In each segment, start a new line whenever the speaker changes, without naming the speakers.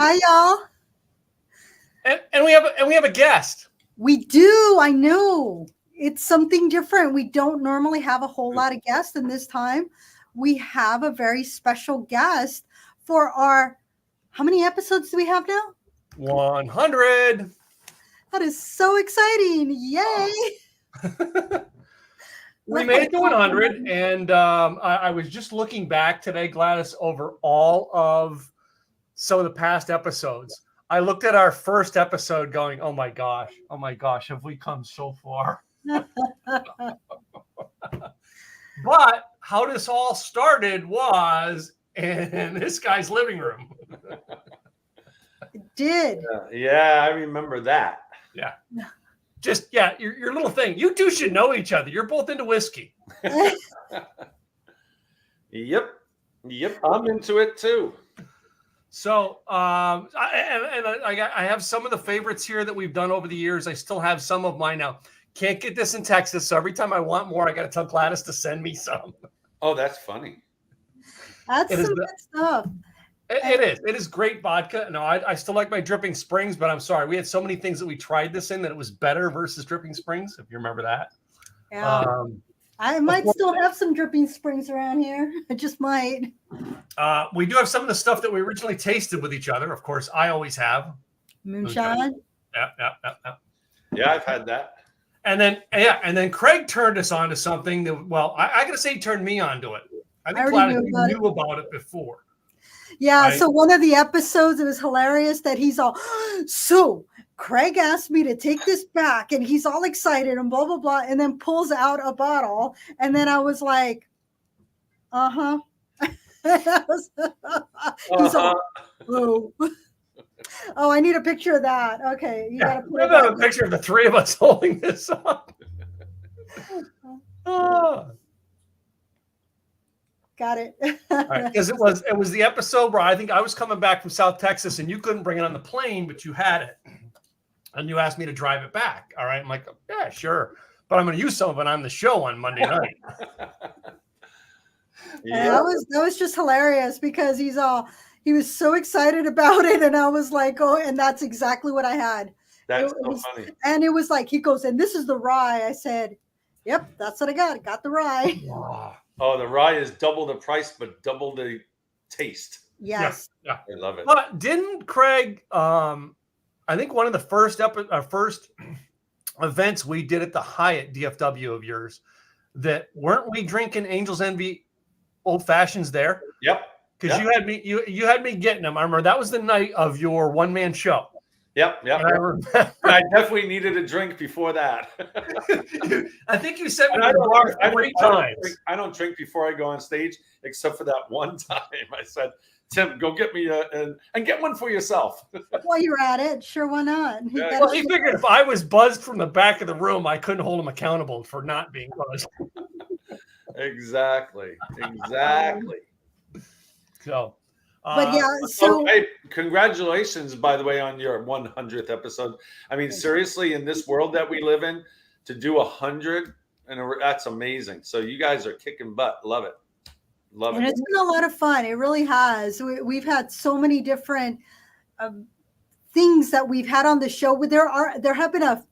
Hi, y'all.
And we have a guest.
We do. I know. It's something different. We don't normally have a whole lot of guests, and this time we have a very special guest for our. How many episodes do we have now?
100.
That is so exciting! Yay!
We made it to 100, and I was just looking back today, Gladys, over all of some of the past episodes. I looked at our first episode going, oh my gosh, have we come so far? But how this all started was in this guy's living room.
It did.
Yeah, I remember that.
Yeah. Just, your little thing. You two should know each other. You're both into whiskey.
Yep. I'm into it too.
So, I have some of the favorites here that we've done over the years. I still have some of mine now. Can't get this in Texas, so every time I want more, I got to tell Gladys to send me some.
Oh, that's funny.
That's some good stuff.
It is great vodka. No, I still like my Dripping Springs, but I'm sorry. We had so many things that we tried this in that it was better versus Dripping Springs, if you remember that.
Yeah. I might still have some Dripping Springs around here. I just might.
We do have some of the stuff that we originally tasted with each other. Of course, I always have.
Moonshine.
Yeah, I've had that.
And then Craig turned us on to something that, well, I got to say he turned me on to it. I think Gladys knew about it before.
Yeah, right? So one of the episodes, it was hilarious that he's all, so Craig asked me to take this back, and he's all excited and blah, blah, blah, and then pulls out a bottle. And then I was like, uh-huh. He's all, oh. Oh, I need a picture of that. Okay. You gotta put
a picture of the three of us holding this up.
Got it.
Because it was the episode where I think I was coming back from South Texas and you couldn't bring it on the plane, but you had it. And you asked me to drive it back. All right. I'm like, yeah, sure. But I'm going to use some of it on the show on Monday night.
Yeah. That was just hilarious because he was so excited about it. And I was like, oh, and that's exactly what I had.
That's so funny.
And it was like, he goes, and this is the rye. I said, yep, that's what I got. I got the rye.
Wow. Oh, the rye is double the price, but double the taste.
Yes.
Yeah.
I love it.
But didn't Craig, I think one of the first events we did at the Hyatt DFW of yours, that weren't we drinking Angel's Envy old fashions there?
Yep.
Because you had me getting them. I remember that was the night of your one-man show.
Yep. And I definitely needed a drink before that.
I think you sent me to the bar 3 times.
I don't drink before I go on stage, except for that one time. I said, Tim, go get me and get one for yourself.
While you're at it, sure, why not?
Well, he figured if I was buzzed from the back of the room, I couldn't hold him accountable for not being buzzed.
Exactly.
So.
But yeah, so
hey, congratulations, by the way, on your 100th episode. I mean, seriously, in this world that we live in, to do 100, and that's amazing. So you guys are kicking butt. Love it.
And it's been a lot of fun. It really has. We've had so many different things that we've had on the show. There have been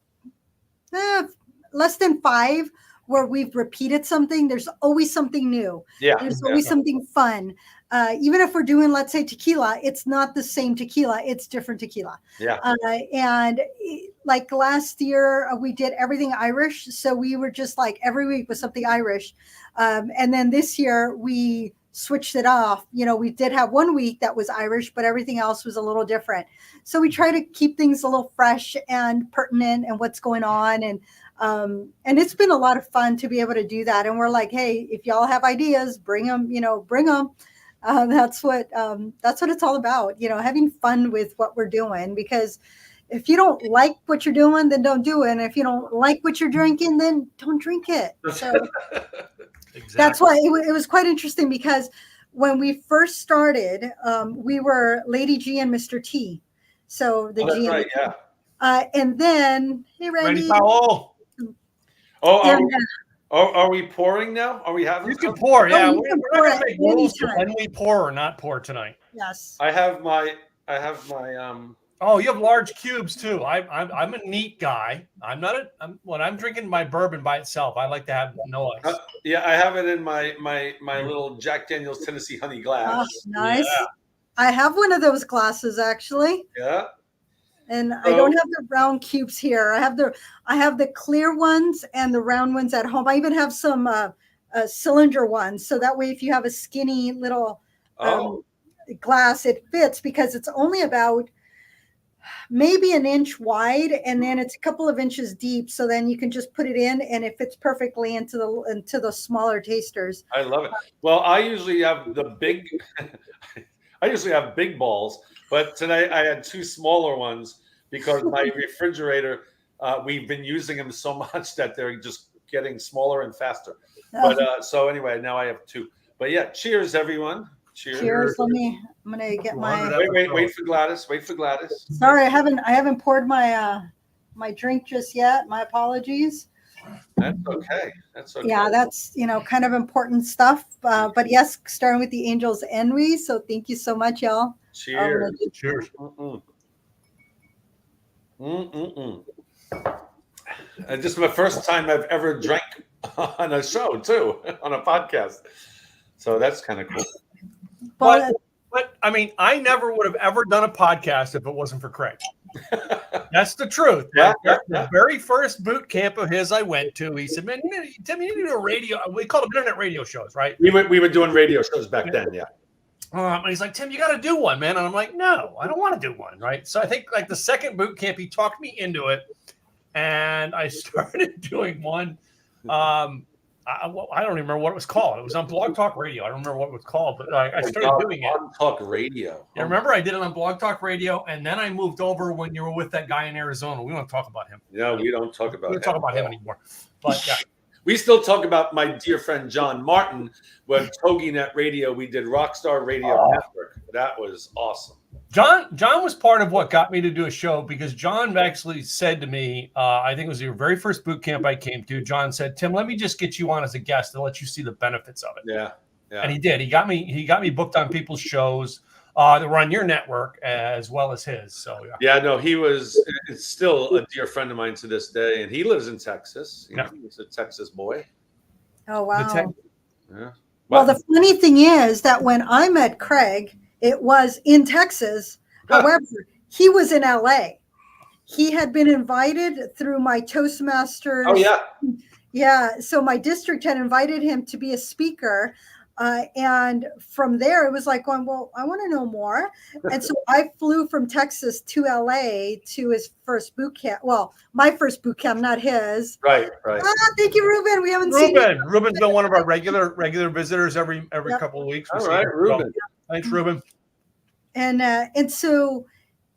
less than 5 where we've repeated something. There's always something new.
Yeah.
There's always something fun. Even if we're doing, let's say, tequila, it's not the same tequila. It's different tequila.
Yeah.
And like last year, we did everything Irish. So we were just like every week was something Irish. And then this year we switched it off. You know, we did have 1 week that was Irish, but everything else was a little different. So we try to keep things a little fresh and pertinent and what's going on. And it's been a lot of fun to be able to do that. And we're like, hey, if y'all have ideas, bring them. That's what it's all about, having fun with what we're doing, because if you don't like what you're doing, then don't do it. And if you don't like what you're drinking, then don't drink it. So exactly. That's why it was quite interesting, because when we first started, we were Lady G and Mr. T. So the G.
Right, yeah.
And then, hey, Randy.
Powell.
Are we pouring now? Are we having?
You can pour, yeah.
We're not
going to make rules when we pour or not pour tonight.
Yes.
I have my
Oh, you have large cubes too. I'm a neat guy. When I'm drinking my bourbon by itself, I like to have no ice.
Yeah, I have it in my little Jack Daniel's Tennessee honey glass.
Nice.
Yeah.
I have one of those glasses actually.
Yeah.
And I don't have the round cubes here. I have the clear ones and the round ones at home. I even have some cylinder ones, so that way if you have a skinny little glass, it fits because it's only about maybe an inch wide, and then it's a couple of inches deep. So then you can just put it in, and it fits perfectly into the smaller tasters.
I love it. Well, I usually have big balls, but tonight I had two smaller ones because my refrigerator, we've been using them so much that they're just getting smaller and faster. But so anyway, now I have two. But yeah, cheers, everyone. Cheers.
I'm gonna get my.
Wait for Gladys. Wait for Gladys.
Sorry, I haven't poured my my drink just yet. My apologies.
That's okay.
Yeah, that's kind of important stuff. But yes, starting with the Angels Envy. So thank you so much, y'all.
Cheers.
Cheers.
This is my first time I've ever drank on a show too, on a podcast. So that's kind of cool.
But I mean, I never would have ever done a podcast if it wasn't for Craig. That's the truth.
Yeah,
The very first boot camp of his I went to, he said, "Man, Tim, you need to do a radio." We called them internet radio shows, right?
We were doing radio shows back then, yeah.
And he's like, "Tim, you got to do one, man." And I'm like, "No, I don't want to do one." Right. So I think like the second boot camp, he talked me into it, and I started doing one. I don't remember what it was called. It was on Blog Talk Radio. I don't remember what it was called, but I started doing it.
Blog Talk Radio.
Yeah, remember I did it on Blog Talk Radio, and then I moved over when you were with that guy in Arizona. We don't talk about him.
No, we don't talk about him.
We don't talk about him anymore. But yeah.
We still talk about my dear friend John Martin. When TogiNet Radio, we did Rockstar Radio Network. That was awesome.
John was part of what got me to do a show because John actually said to me, I think it was your very first boot camp I came to. John said, "Tim, let me just get you on as a guest and let you see the benefits of it."
Yeah.
And he did. He got me booked on people's shows that were on your network as well as his. So
yeah, no, it's still a dear friend of mine to this day, and he lives in Texas. He's a Texas boy.
Oh wow.
Yeah.
Well, the funny thing is that when I met Craig, it was in Texas. However, he was in LA. He had been invited through my Toastmasters.
Oh, yeah.
Yeah. So my district had invited him to be a speaker. And from there, it was like going, well, I want to know more. And so I flew from Texas to LA to his first boot camp. Well, my first boot camp, not his.
Right.
Thank you, Ruben. We haven't seen you.
Ruben's been one of our regular visitors every couple of weeks.
All right, Ruben.
Thanks, Ruben.
And so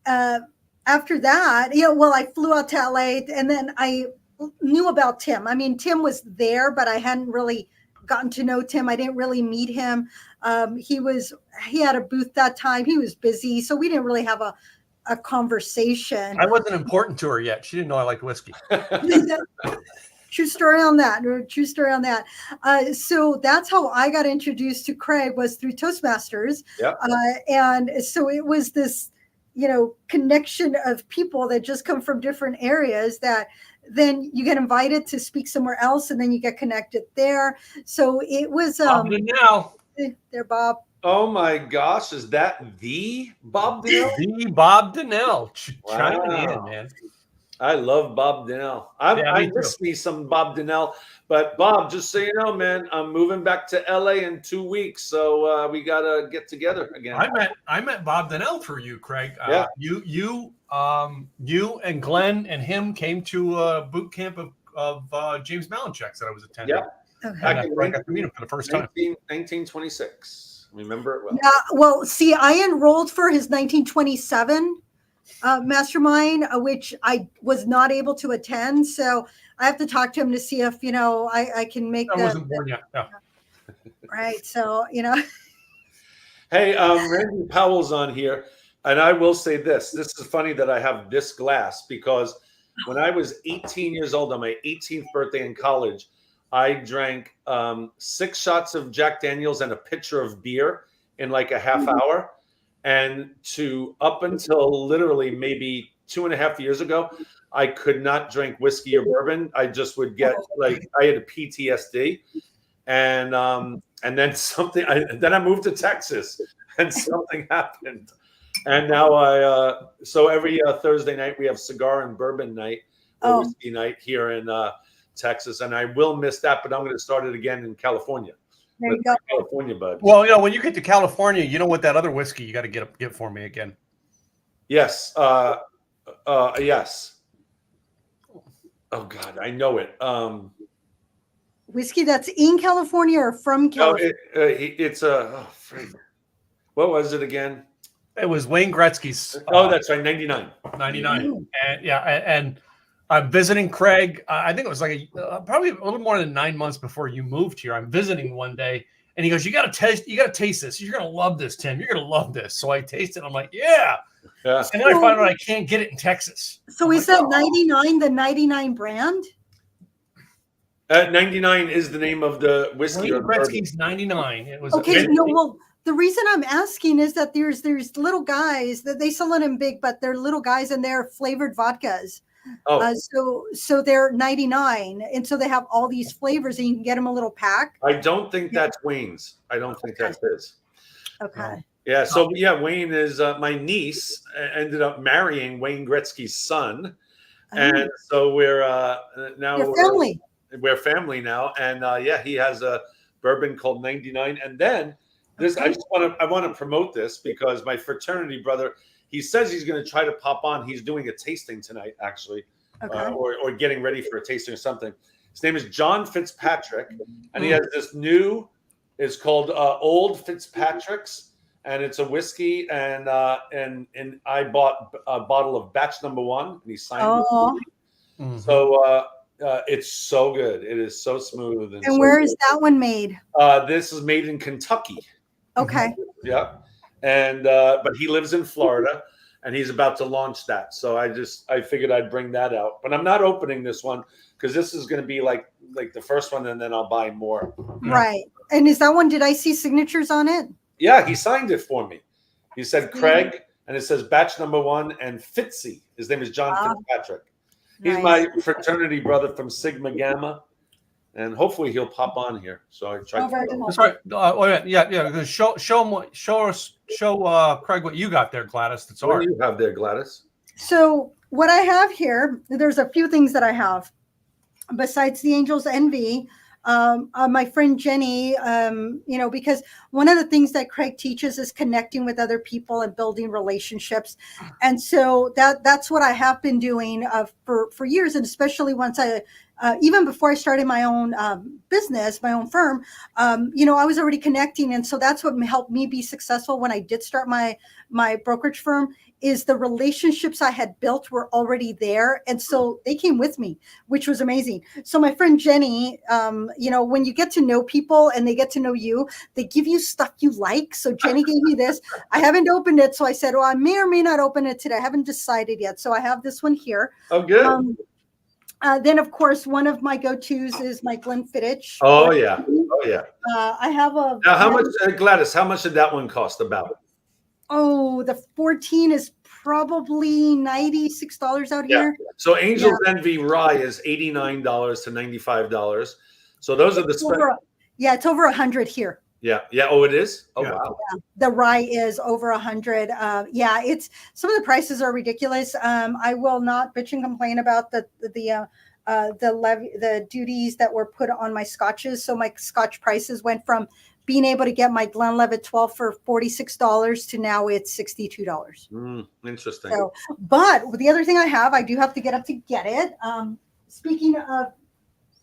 after that, I flew out to LA, and then I knew about Tim. I mean, Tim was there, but I hadn't really gotten to know Tim. I didn't really meet him. He had a booth that time. He was busy, so we didn't really have a conversation.
I wasn't important to her yet. She didn't know I liked whiskey.
True story on that. So that's how I got introduced to Craig, was through Toastmasters.
Yep.
And so it was this, connection of people that just come from different areas that then you get invited to speak somewhere else, and then you get connected there. So it was
Bob Donnell.
There, Bob.
Oh my gosh, is that the Bob Donnell?
The Bob Donnell chiming in, man.
I love Bob Donnell. I miss me some Bob Donnell. But Bob, just so you know, man, I'm moving back to LA in 2 weeks, so we gotta get together again.
I met Bob Donnell through you, Craig.
Yeah.
You and Glenn and him came to a boot camp of James Malinchek's that I was attending.
Yeah.
Okay.
I got to meet him for the first time.
1926. Remember it well.
Yeah. Well, see, I enrolled for his 1927 mastermind, which I was not able to attend. So I have to talk to him to see if, I can make
I wasn't born yet. No.
Right. So,
Hey, Randy Powell's on here. And I will say this. This is funny that I have this glass because when I was 18 years old on my 18th birthday in college, I drank 6 shots of Jack Daniels and a pitcher of beer in like a half hour. And to up until literally maybe 2.5 years ago, I could not drink whiskey or bourbon. I just would get like I had a PTSD, and then then I moved to Texas, and something happened, and now so every Thursday night we have cigar and bourbon night or whiskey night here in Texas, and I will miss that, but I'm going to start it again in California.
There you go.
California bud.
Well, when you get to California, you know what that other whiskey you got to get for me again.
Yes. Yes. Oh God, I know it.
Whiskey that's in California or from California?
It's what was it again?
It was Wayne Gretzky's.
That's right, 99.
99. And I'm visiting Craig. I think it was like probably a little more than 9 months before you moved here. I'm visiting one day, and he goes, "You got to taste this. You're gonna love this, Tim. You're gonna love this." So I taste it. I'm like, "Yeah." And then I find out I can't get it in Texas.
So is that 99 the 99 brand?
99 is the name of the whiskey.
Wayne Gretzky's 99. It was
okay. No, well, the reason I'm asking is that there's little guys that they sell it in big, but they're little guys and they're flavored vodkas. So they're 99, and so they have all these flavors, and you can get them a little pack.
I don't think that's Wayne's. I don't think that's his.
Okay.
Yeah. So Wayne is my niece ended up marrying Wayne Gretzky's son, and so we're now
family.
We're family now, and he has a bourbon called 99, and then this I want to promote this because my fraternity brother. He says he's going to try to pop on. He's doing a tasting tonight, actually, or getting ready for a tasting or something. His name is John Fitzpatrick, and he has this new. It's called Old Fitzpatrick's, and it's a whiskey. And I bought a bottle of batch number 1, and he signed it. So it's so good. It is so smooth.
And where is that one made?
This is made in Kentucky.
Okay.
Yeah. And but he lives in Florida, and he's about to launch that. So I figured I'd bring that out. But I'm not opening this one because this is going to be like the first one, and then I'll buy more.
Right. And is that one? Did I see signatures on it?
Yeah, he signed it for me. He said Craig, and it says batch number 1 and Fitzy. His name is John Fitzpatrick. He's my fraternity brother from Sigma Gamma. And hopefully he'll pop on here. So I tried.
That's right. Yeah. Show Craig what you got there, Gladys. That's
what do you have there, Gladys?
So what I have here, there's a few things that I have besides the Angel's Envy. My friend Jenny, because one of the things that Craig teaches is connecting with other people and building relationships. And so that's what I have been doing for years. And especially once even before I started my own business, my own firm, I was already connecting. And so that's what helped me be successful when I did start my brokerage firm, is the relationships I had built were already there. And so they came with me, which was amazing. So my friend Jenny, when you get to know people and they get to know you, they give you stuff you like. So Jenny gave me this. I haven't opened it. So I said, I may or may not open it today. I haven't decided yet. So I have this one here.
Oh, good.
Then, of course, one of my go-tos is my Glenfiddich.
Oh, yeah.
I have a...
Now, how much, Gladys, how much did that one cost about?
Oh, the 14 is probably $96 out here.
So Angel's Envy Rye is $89 to $95. So those are the...
it's over 100 here.
Yeah. Oh, it is? Oh, wow.
Yeah. The rye is over 100. It's some of the prices are ridiculous. I will not bitch and complain about the duties that were put on my scotches. So my scotch prices went from being able to get my Glenlivet 12 for $46 to now it's $62.
Interesting.
So, but the other thing I do have to get up to get it. Speaking of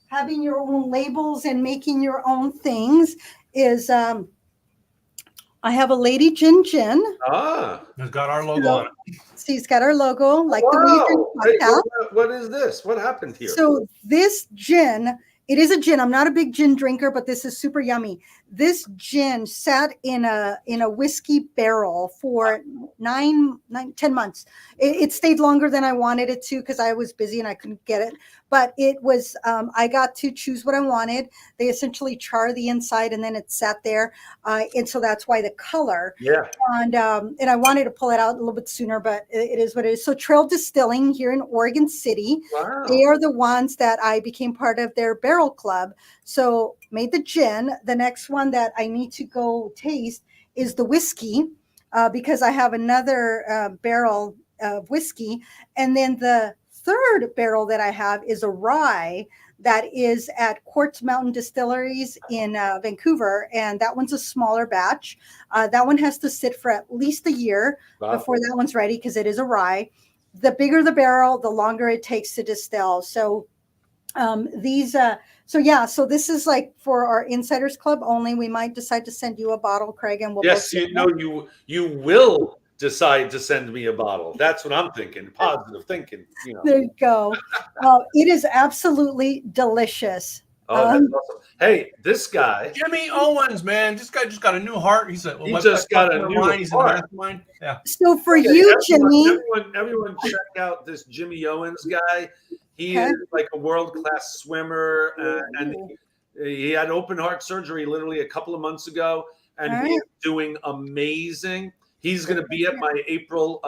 having your own labels and making your own things, is I have a Lady Gin.
It's got our logo on it.
See, it's got our logo, like
wow.
the
Hey, what is this? What happened here?
So this gin, it is a gin. I'm not a big gin drinker, but this is super yummy. this gin sat in a whiskey barrel for 10 months. It stayed longer than I wanted it to because I was busy and I couldn't get it. But it was, I got to choose what I wanted. They essentially char the inside and then it sat there. And so that's why the color.
Yeah.
And I wanted to pull it out a little bit sooner, but it is what it is. So Trail Distilling here in Oregon City,
Wow.
they are the ones that I became part of their barrel club. So made the gin. The next one that I need to go taste is the whiskey because I have another barrel of whiskey. And then the third barrel that I have is a rye that is at Quartz Mountain Distilleries in Vancouver. And that one's a smaller batch. That one has to sit for at least a year before that one's ready because it is a rye. The bigger the barrel, the longer it takes to distill. So so this is like for our Insiders Club only. We might decide to send you a bottle, Craig, and we'll
Yes,
both
you will decide to send me a bottle. That's what I'm thinking. Positive thinking.
There you go. It is absolutely delicious.
Oh, that's awesome. Hey, this guy,
Jimmy Owens, man, this guy just got a new heart. He's
just got a new
he's in the
heart.
mastermind. Yeah.
So for you, Jimmy,
everyone check out this Jimmy Owens guy. He is like a world-class swimmer, and he had open heart surgery literally a couple of months ago, and he's doing amazing. He's going to be at my April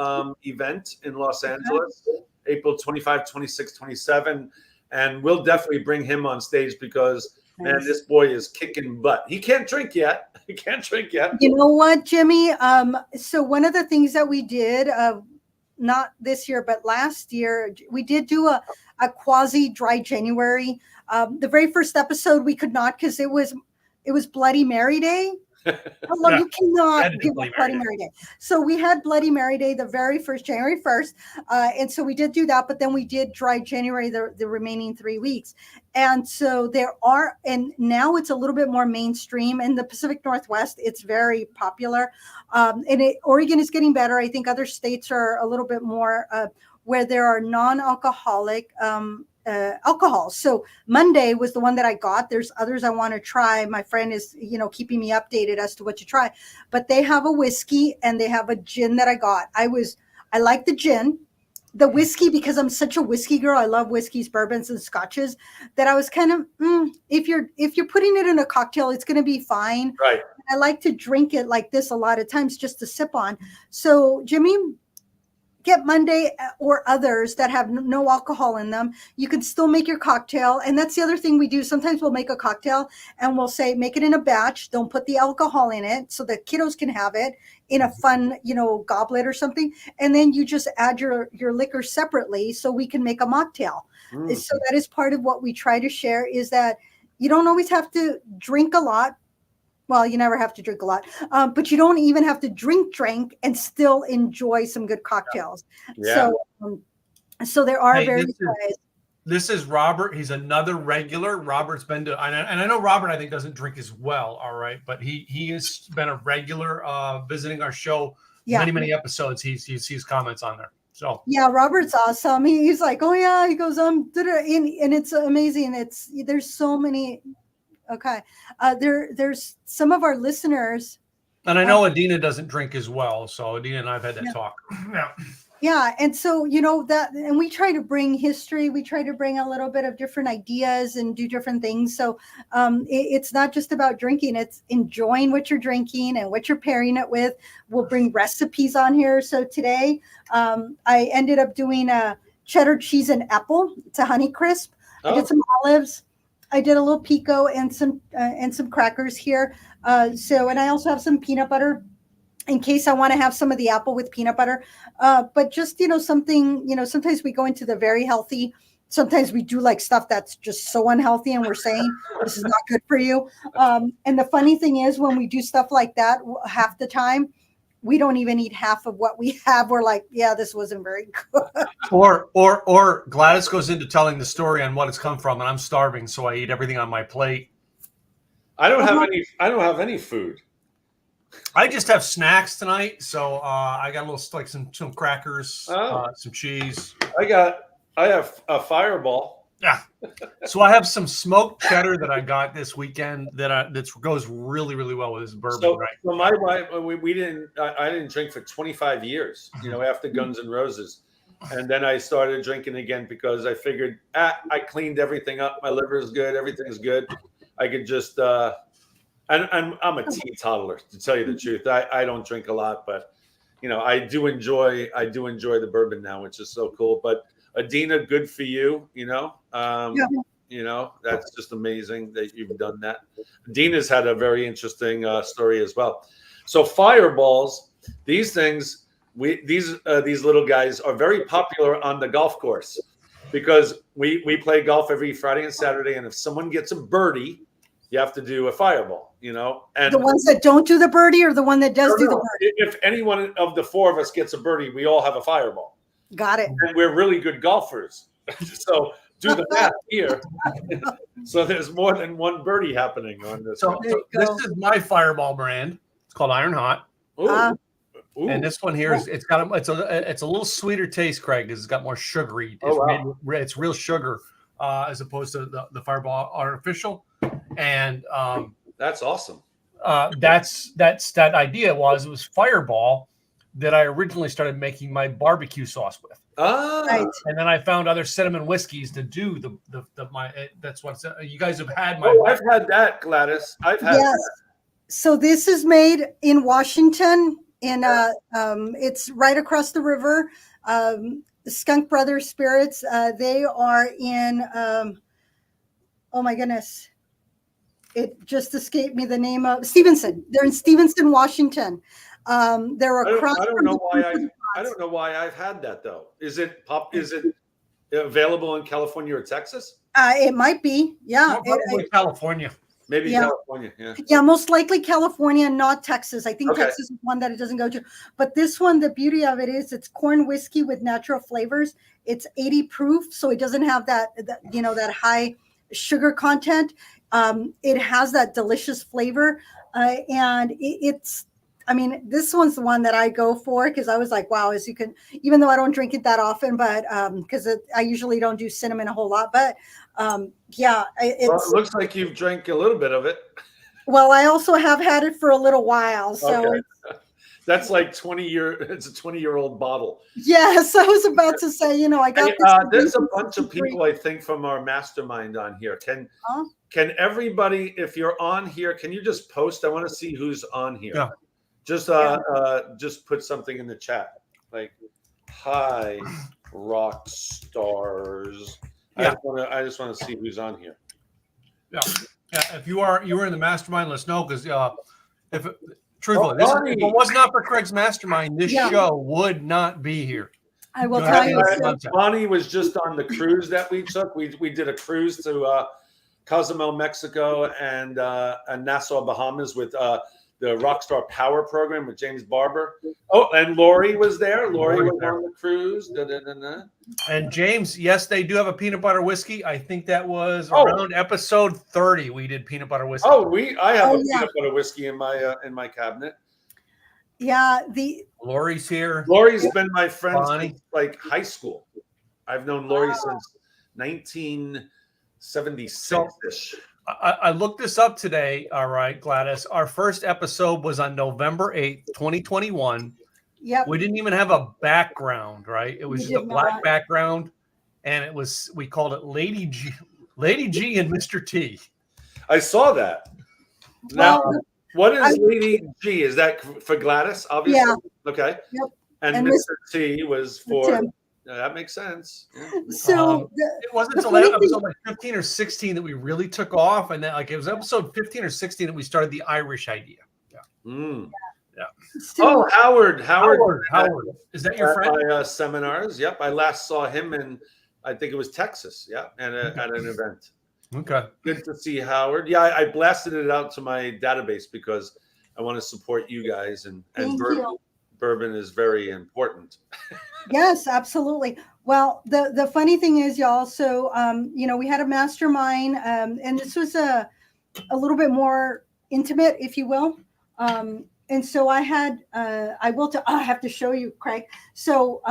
event in Los Angeles, April 25, 26, 27, and we'll definitely bring him on stage because, man, this boy is kicking butt. He can't drink yet.
You know what, Jimmy? So one of the things that we did, not this year, but last year, we did do a quasi dry January. The very first episode we could not because it was Bloody Mary Day. You cannot give up Bloody Mary Day. So we had Bloody Mary Day the very first, January 1st. And so we did do that, but then we did dry January the remaining 3 weeks. And so and now it's a little bit more mainstream in the Pacific Northwest. It's very popular. Oregon is getting better. I think other states are a little bit more where there are non-alcoholic alcohol. So Monday was the one that I got. There's others I want to try. My friend is, keeping me updated as to what to try, but they have a whiskey and they have a gin that I got. I like the gin, the whiskey, because I'm such a whiskey girl. I love whiskeys, bourbons, and scotches that I was kind of, if you're putting it in a cocktail, it's going to be fine.
Right.
I like to drink it like this a lot of times just to sip on. So Jimmy, get Monday or others that have no alcohol in them. You can still make your cocktail. And that's the other thing we do. Sometimes we'll make a cocktail and we'll say, make it in a batch. Don't put the alcohol in it so the kiddos can have it in a fun, goblet or something. And then you just add your liquor separately so we can make a mocktail. So that is part of what we try to share, is that you don't always have to drink a lot. Well, you never have to drink a lot, but you don't even have to drink and still enjoy some good cocktails.
Yeah.
So there are various ways.
This is Robert. He's another regular. Robert's been to, and I know Robert, I think, doesn't drink as well. All right. But he has been a regular visiting our show. Many, many episodes. He sees comments on there. So yeah,
Robert's awesome. He's like, oh yeah, he goes, and it's amazing. There's so many. Okay. There's some of our listeners.
And I know Adina doesn't drink as well. So Adina and I've had that talk.
Yeah. And so, and we try to bring history. We try to bring a little bit of different ideas and do different things. So it's not just about drinking. It's enjoying what you're drinking and what you're pairing it with. We'll bring recipes on here. So today I ended up doing a cheddar cheese and apple. It's a honey crisp. I did some olives. I did a little pico and some crackers here. And I also have some peanut butter in case I want to have some of the apple with peanut butter. But just, something, sometimes we go into the very healthy. Sometimes we do like stuff that's just so unhealthy and we're saying this is not good for you. And the funny thing is when we do stuff like that, half the time, we don't even eat half of what we have. We're like, yeah, this wasn't very good.
Or Gladys goes into telling the story on what it's come from, and I'm starving, so I eat everything on my plate.
I don't have any food.
I just have snacks tonight, so I got a little some crackers, some cheese.
I have a Fireball.
Yeah. So I have some smoked cheddar that I got this weekend that goes really, really well with this bourbon.
So,
right?
so my wife, we didn't. I didn't drink for 25 years. After Guns N' Roses, and then I started drinking again because I figured I cleaned everything up. My liver is good. Everything's good. I could just. And I'm a teetotaler, to tell you the truth. I don't drink a lot, but I do enjoy the bourbon now, which is so cool. But Adina, good for you. That's just amazing that you've done that. Adina's had a very interesting story as well. So fireballs, these things, these little guys are very popular on the golf course because we play golf every Friday and Saturday, and if someone gets a birdie, you have to do a fireball, and
the ones that don't do the birdie or the one that does do the birdie?
If any one of the four of us gets a birdie, we all have a fireball.
Got it.
And we're really good golfers. So do the math here. So there's more than one birdie happening on this.
So this is my fireball brand. It's called Iron Hot.
Ooh.
And this one here it's a little sweeter taste, Craig, because it's got more sugary. It's real sugar as opposed to the Fireball Artificial. And
that's awesome.
That idea was it was Fireball that I originally started making my barbecue sauce with.
Right.
And then I found other cinnamon whiskeys to do that's what you guys have had.
I've had that, Gladys. I've had that.
So this is made in Washington, it's right across the river. Skunk Brothers Spirits. They are in. Oh my goodness. It just escaped me the name of Stevenson. They're in Stevenson, Washington. They're across.
I don't know why I've had that though. Is it available in California or Texas?
It might be. Yeah.
California.
Maybe California. Yeah.
Yeah, most likely California, not Texas. I think Texas is one that it doesn't go to. But this one, the beauty of it is it's corn whiskey with natural flavors. It's 80 proof, so it doesn't have that high sugar content. It has that delicious flavor, and this one's the one that I go for because I was like, wow, as you can, even though I don't drink it that often, but because I usually don't do cinnamon a whole lot, but it
looks like you've drank a little bit of it.
Well, I also have had it for a little while, so
that's like it's a 20-year-old bottle.
Yes, I was about to say, I got
there's a bunch of people I think from our mastermind on here. Can everybody, if you're on here, can you just post? I want to see who's on here.
Yeah.
Just put something in the chat like, "Hi, rock stars."
Yeah.
I just want to see who's on here.
Yeah. If you were in the mastermind, let's know because if it was not for Craig's mastermind, this show would not be here.
I will tell you.
Bonnie was just on the cruise that we took. We did a cruise to Cozumel, Mexico, and Nassau, Bahamas with the Rockstar Power program with James Barber. Oh, and Lori was there. Lori was on the cruise.
And James, yes, they do have a peanut butter whiskey. I think that was around episode 30. We did peanut butter whiskey.
I have a peanut butter whiskey in my cabinet.
Yeah,
Lori's here.
Lori's been my friend since like high school. I've known Lori since 1976-ish.
I looked this up today. All right, Gladys. Our first episode was on November 8th, 2021.
Yep.
We didn't even have a background, right? It was just a black background, and we called it Lady G and Mr. T.
I saw that. Now, what is Lady G? Is that for Gladys? Obviously. Yeah. Okay.
Yep.
And Mr. T was for Tim. That makes sense.
So
it wasn't until episode like 15 or 16 that we really took off, and then it was episode 15 or 16 that we started the Irish idea. Yeah. Yeah.
So, Howard.
Is that your friend?
My seminars. Yep. I last saw him in, I think it was Texas. Yeah, and at an event.
Okay.
Good to see Howard. Yeah, I blasted it out to my database because I want to support you guys, and bourbon is very important.
Yes, absolutely. Well, the funny thing is, y'all, so, we had a mastermind, and this was a little bit more intimate, if you will. And so I had, I have to show you, Craig. So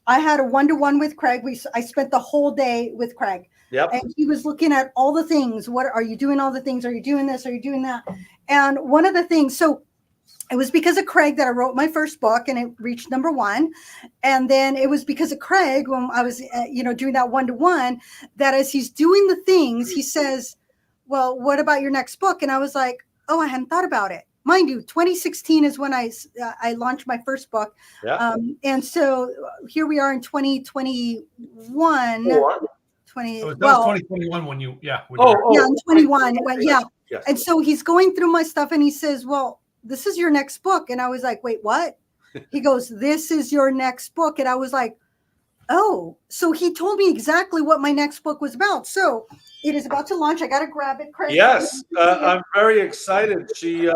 I had a 1-to-1 with Craig. I spent the whole day with Craig.
Yep.
And he was looking at all the things. What are you doing? All the things. Are you doing this? Are you doing that? And one of the things, so it was because of Craig that I wrote my first book, and it reached #1. And then it was because of Craig, when I was, doing that 1-to-1, that as he's doing the things, he says, well, what about your next book? And I was like, oh, I hadn't thought about it. Mind you, 2016 is when I launched my first book.
Yeah.
And so here we are in 2021.
That was 2021 when you,
yeah, in 21. Yeah.
Yes.
And so he's going through my stuff and he says, well, this is your next book. And I was like, wait, what? He goes, this is your next book. And I was like, oh, so he told me exactly what my next book was about. So it is about to launch. I got to grab it, Craig.
Yes, I'm very excited. She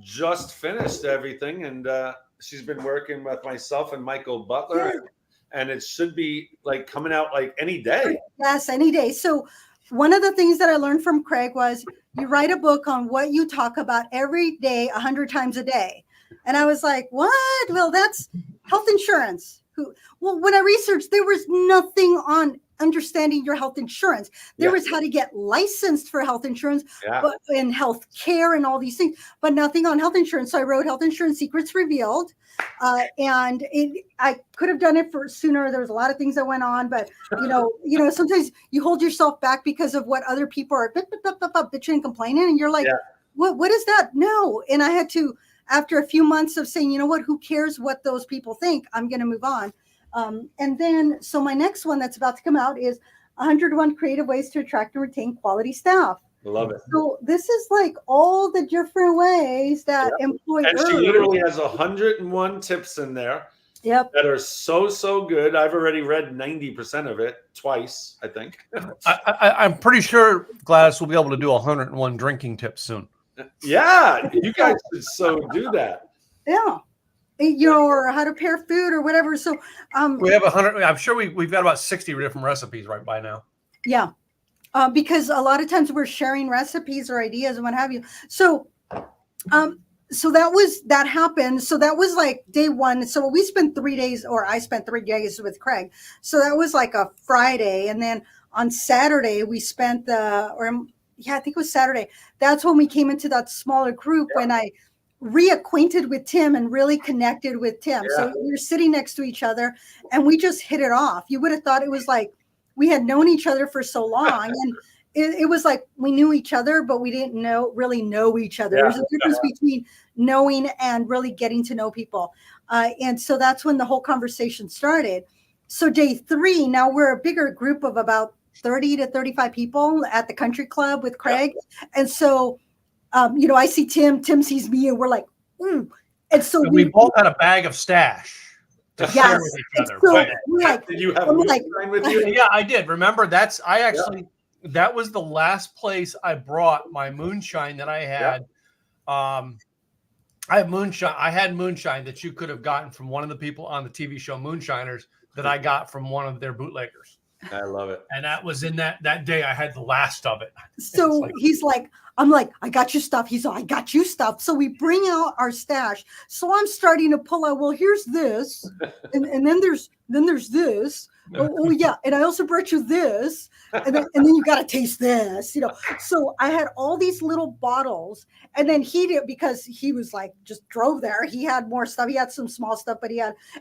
just finished everything, and she's been working with myself and Michael Butler, and it should be like coming out like any day.
Yes, any day. So one of the things that I learned from Craig was you write a book on what you talk about every day, 100 times a day. And I was like, what? Well, that's health insurance. Well, when I researched, there was nothing on understanding your health insurance. There was how to get licensed for health insurance, but in health care and all these things, but nothing on health insurance. So I wrote Health Insurance Secrets Revealed. And I could have done it for sooner. There was a lot of things that went on, but sometimes you hold yourself back because of what other people are bitching and complaining. And you're like, what is that? No. And I had to, after a few months of saying, you know what, who cares what those people think? I'm going to move on. And then, so my next one that's about to come out is 101 Creative Ways to Attract and Retain Quality Staff.
Love it.
So this is like all the different ways that employers.
And she literally has 101 tips in there.
Yep.
That are so good. I've already read 90% of it twice, I think.
I'm pretty sure Gladys will be able to do 101 drinking tips soon.
Yeah, you guys should so do that.
Yeah. Or how to pair food or whatever. So
we have 100. I'm sure we've got about 60 different recipes right by now.
Yeah. Because a lot of times we're sharing recipes or ideas and what have you. So that happened. So that was like day one. So we spent 3 days, or I spent 3 days with Craig. So that was like a Friday. And then on Saturday we spent I think it was Saturday. That's when we came into that smaller group when I reacquainted with Tim and really connected with Tim. So we were sitting next to each other and we just hit it off. You would have thought it was like we had known each other for so long, and it was like we knew each other, but we didn't really know each other. There's a difference between knowing and really getting to know people. And so that's when the whole conversation started. So day 3, now we're a bigger group of about 30 to 35 people at the country club with Craig. And so I see Tim sees me, and we're like, ooh. And so
we both had a bag of stash to share with each other.
So
did you have moonshine with you?
Yeah, I did. Remember, that was the last place I brought my moonshine that I had. I had moonshine that you could have gotten from one of the people on the TV show Moonshiners that I got from one of their bootleggers.
I love it.
And that was in that day I had the last of it.
So he's like, I'm like, I got your stuff. He's like, I got you stuff. So we bring out our stash. So I'm starting to pull out, well, here's this. And then there's this. Oh yeah. And I also brought you this. And then you got to taste this, So I had all these little bottles, and then he did, because he was like, just drove there. He had more stuff. He had some small stuff, but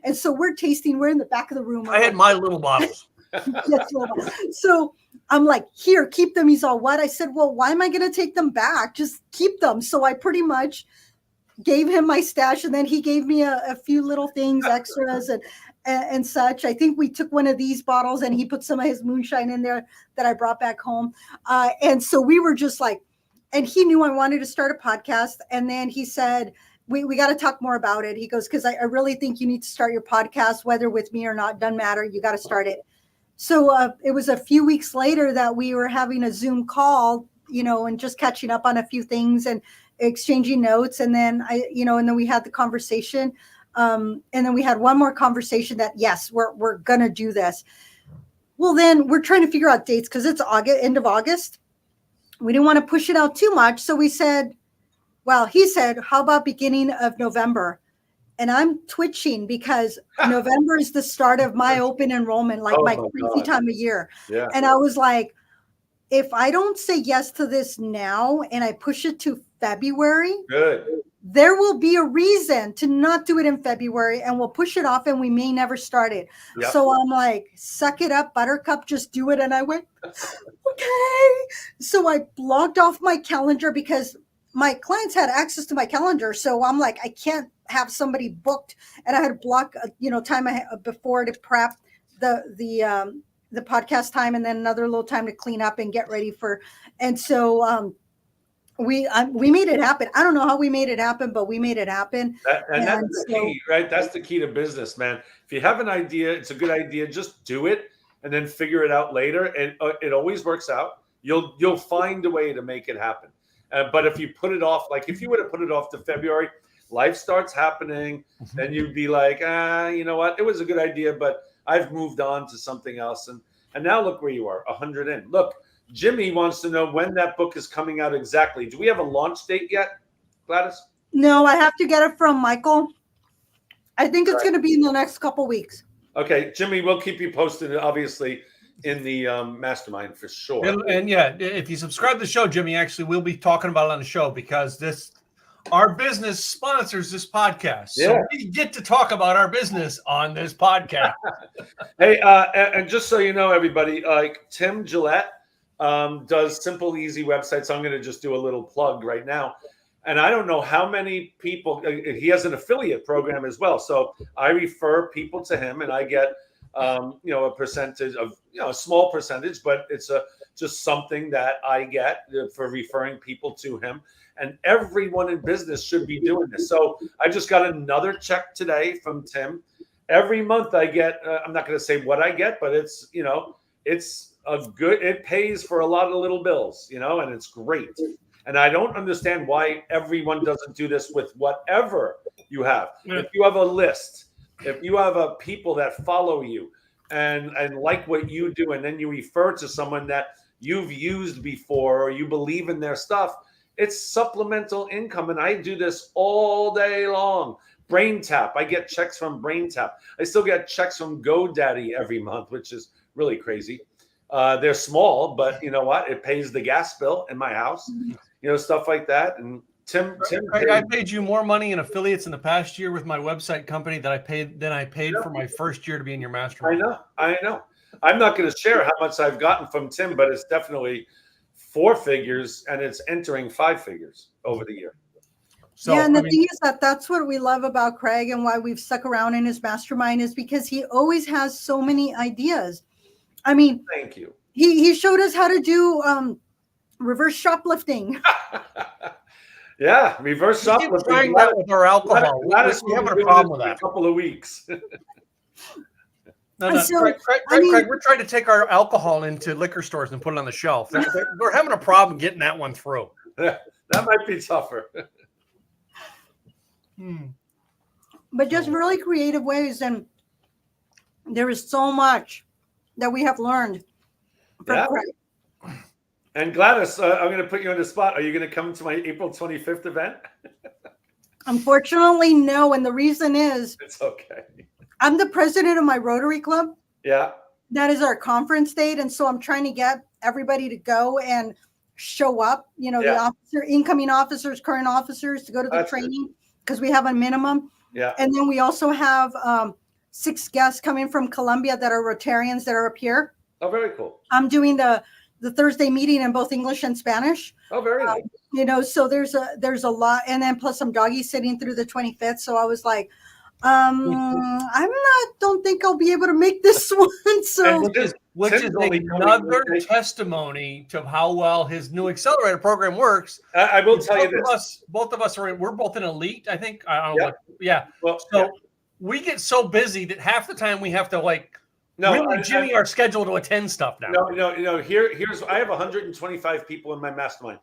and so we're in the back of the room.
I had my little bottles.
So I'm like, here, keep them. He's all, what? I said, well, why am I going to take them back? Just keep them. So I pretty much gave him my stash, and then he gave me a few little things, extras and such. I think we took one of these bottles and he put some of his moonshine in there that I brought back home. And so we were just like, and he knew I wanted to start a podcast. And then he said, we got to talk more about it. He goes, because I really think you need to start your podcast, whether with me or not, doesn't matter. You got to start it. So it was a few weeks later that we were having a Zoom call, and just catching up on a few things and exchanging notes. And then and then we had the conversation. And then we had one more conversation that, yes, we're going to do this. Well, then we're trying to figure out dates because it's end of August. We didn't want to push it out too much. So we said, he said, how about beginning of November? and I'm twitching because November is the start of my open enrollment, like my crazy time of year.
Yeah.
And I was like, if I don't say yes to this now and I push it to February,
Good.
there will be a reason to not do it in February, and we'll push it off and we may never start it.
Yep.
So I'm like, suck it up, Buttercup, just do it. And I went, okay. So I blocked off my calendar because my clients had access to my calendar. So I'm like, I can't have somebody booked, and I had to block, time before to prep the podcast time, and then another little time to clean up and get ready for. And so we made it happen. I don't know how we made it happen, but we made it happen.
And that's the key, right? That's the key to business, man. If you have an idea, it's a good idea. Just do it and then figure it out later. And it always works out. You'll find a way to make it happen. But if you put it off, like if you would have put it off to February, life starts happening. Then you'd be like, you know what? It was a good idea, but I've moved on to something else. And now look where you are, 100 in. Look, Jimmy wants to know when that book is coming out exactly. Do we have a launch date yet, Gladys?
No, I have to get it from Michael. I think it's going to be in the next couple weeks.
Okay, Jimmy, we'll keep you posted, obviously, in the mastermind for sure.
And yeah, if you subscribe to the show, Jimmy, actually, we'll be talking about it on the show because our business sponsors this podcast. So we get to talk about our business on this podcast.
Hey, and just so you know, everybody, like Tim Gillette does simple, easy websites. I'm going to just do a little plug right now. And I don't know how many people, he has an affiliate program as well. So I refer people to him and I get, a percentage of, a small percentage, but it's just something that I get for referring people to him. And everyone in business should be doing this. So I just got another check today from Tim. Every month I get, I'm not going to say what I get, but it's, it pays for a lot of little bills, and it's great. And I don't understand why everyone doesn't do this with whatever you have. If you have a list, if you have people that follow you and like what you do, and then you refer to someone that you've used before or you believe in their stuff, it's supplemental income. And I do this all day long. BrainTap. I get checks from BrainTap. I still get checks from GoDaddy every month, which is really crazy. They're small, but you know what? It pays the gas bill in my house, stuff like that. And Tim,
I paid you more money in affiliates in the past year with my website company than I paid for my first year to be in your mastermind.
I know. I'm not going to share how much I've gotten from Tim, but it's definitely 4 figures and it's entering 5 figures over the year.
So, and the thing is that's what we love about Craig and why we've stuck around in his mastermind is because he always has so many ideas. I mean,
thank you.
He showed us how to do reverse shoplifting.
Yeah, reverse shoplifting.
Trying that with our alcohol. We're having a problem with that.
A couple of weeks.
No,
So,
Craig, we're trying to take our alcohol into liquor stores and put it on the shelf. We're having a problem getting that one through.
That might be tougher.
But just really creative ways, and there is so much that we have learned from Craig.
And Gladys, I'm going to put you on the spot. Are you going to come to my April 25th event?
Unfortunately, no. And the reason is,
it's okay.
I'm the president of my Rotary Club.
Yeah.
That is our conference date. And so I'm trying to get everybody to go and show up, the incoming officers, current officers to go to the training because we have a minimum.
Yeah.
And then we also have 6 guests coming from Colombia that are Rotarians that are up here.
Oh, very cool.
I'm doing the Thursday meeting in both English and Spanish.
Oh, very nice.
So there's a lot. And then plus some doggy sitting through the 25th. So I was like, don't think I'll be able to make this one. So
which is another testimony to how well his new accelerator program works.
I will tell you this.
Both of us we're both in elite, I think. I don't know. Well, we get so busy that half the time we have to Jimmy our schedule to attend stuff now.
No. Here's I have 125 people in my mastermind.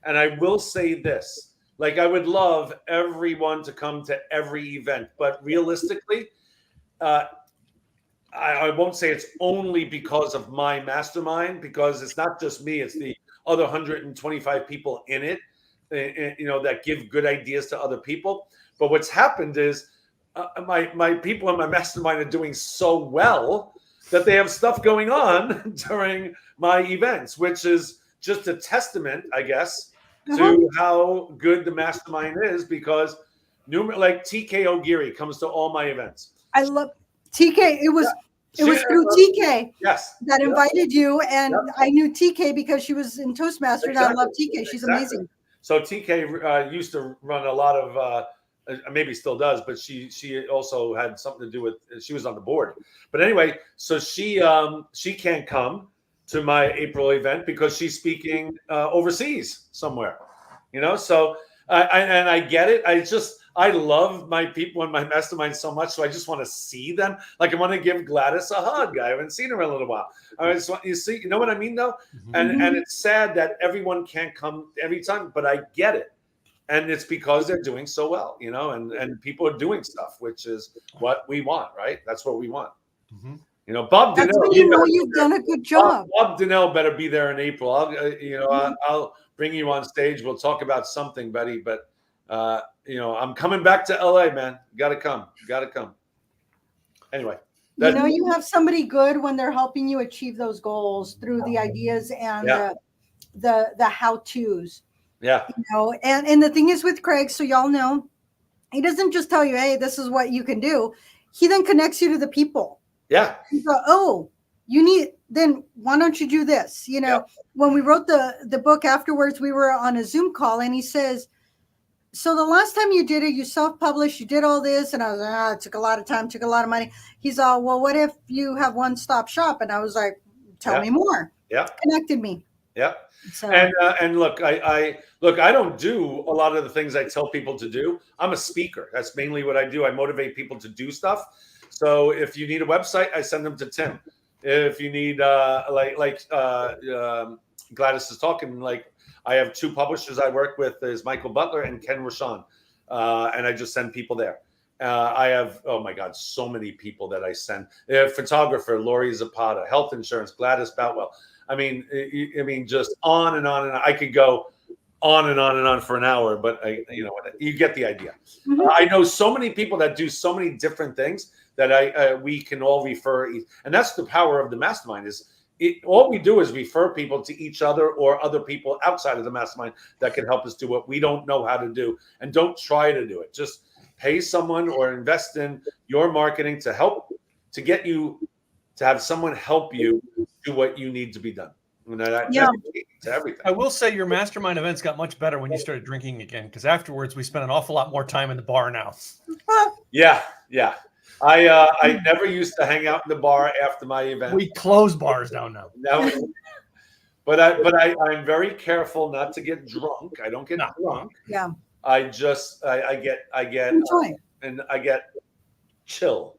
And I will say this. I would love everyone to come to every event, but realistically, I won't say it's only because of my mastermind, because it's not just me, it's the other 125 people in it, that give good ideas to other people. But what's happened is my people in my mastermind are doing so well that they have stuff going on during my events, which is just a testament, I guess, to how good the mastermind is, because like TK O'Geary comes to all my events.
I love TK. It was through TK that invited you, and I knew TK because she was in Toastmasters. Exactly. And I love TK. She's amazing.
So TK used to run a lot of, maybe still does, but she also had something to do with. She was on the board. But anyway, so she can't come to my April event because she's speaking overseas somewhere. So I get it. I love my people in my mastermind so much, so I just want to see them. Like I want to give Gladys a hug. I haven't seen her in a little while. I just want you know what I mean, though. And it's sad that everyone can't come every time, but I get it, and it's because they're doing so well, and people are doing stuff, which is what we want, right? That's what we want. Bob
That's
Donnell.
when you've done a good job.
Bob Donnell better be there in April. I'll bring you on stage. We'll talk about something, buddy. But I'm coming back to LA, man. Got to come. Anyway,
you have somebody good when they're helping you achieve those goals through the ideas and the how-tos.
Yeah.
And the thing is with Craig, so y'all know, he doesn't just tell you, hey, this is what you can do. He then connects you to the people.
Yeah.
You go, then why don't you do this? When we wrote the book afterwards, we were on a Zoom call and he says, so the last time you did it, you self-published, you did all this. And I was like, it took a lot of time, took a lot of money. He's all, well, what if you have one-stop shop? And I was like, tell me more.
Yeah.
Connected me.
Yeah. So. And look, I don't do a lot of the things I tell people to do. I'm a speaker. That's mainly what I do. I motivate people to do stuff. So if you need a website, I send them to Tim. If you need Gladys is talking, like I have two publishers I work with, is Michael Butler and Ken Rashawn, and I just send people there. I have, oh my God, so many people that I send. Photographer Lori Zapata, health insurance Gladys Boutwell. I mean, just on and on and on. I could go on and on and on for an hour, but you get the idea. I know so many people that do so many different things that we can all refer, and that's the power of the mastermind. All we do is refer people to each other or other people outside of the mastermind that can help us do what we don't know how to do, and don't try to do it. Just pay someone or invest in your marketing to get you to have someone help you do what you need to be done. That's to everything.
I will say your mastermind events got much better when you started drinking again, because afterwards we spent an awful lot more time in the bar now.
Yeah. I never used to hang out in the bar after my event.
We close bars down now.
No, but I'm very careful not to get drunk. I don't get drunk.
Yeah.
I get
enjoy
and I get chill.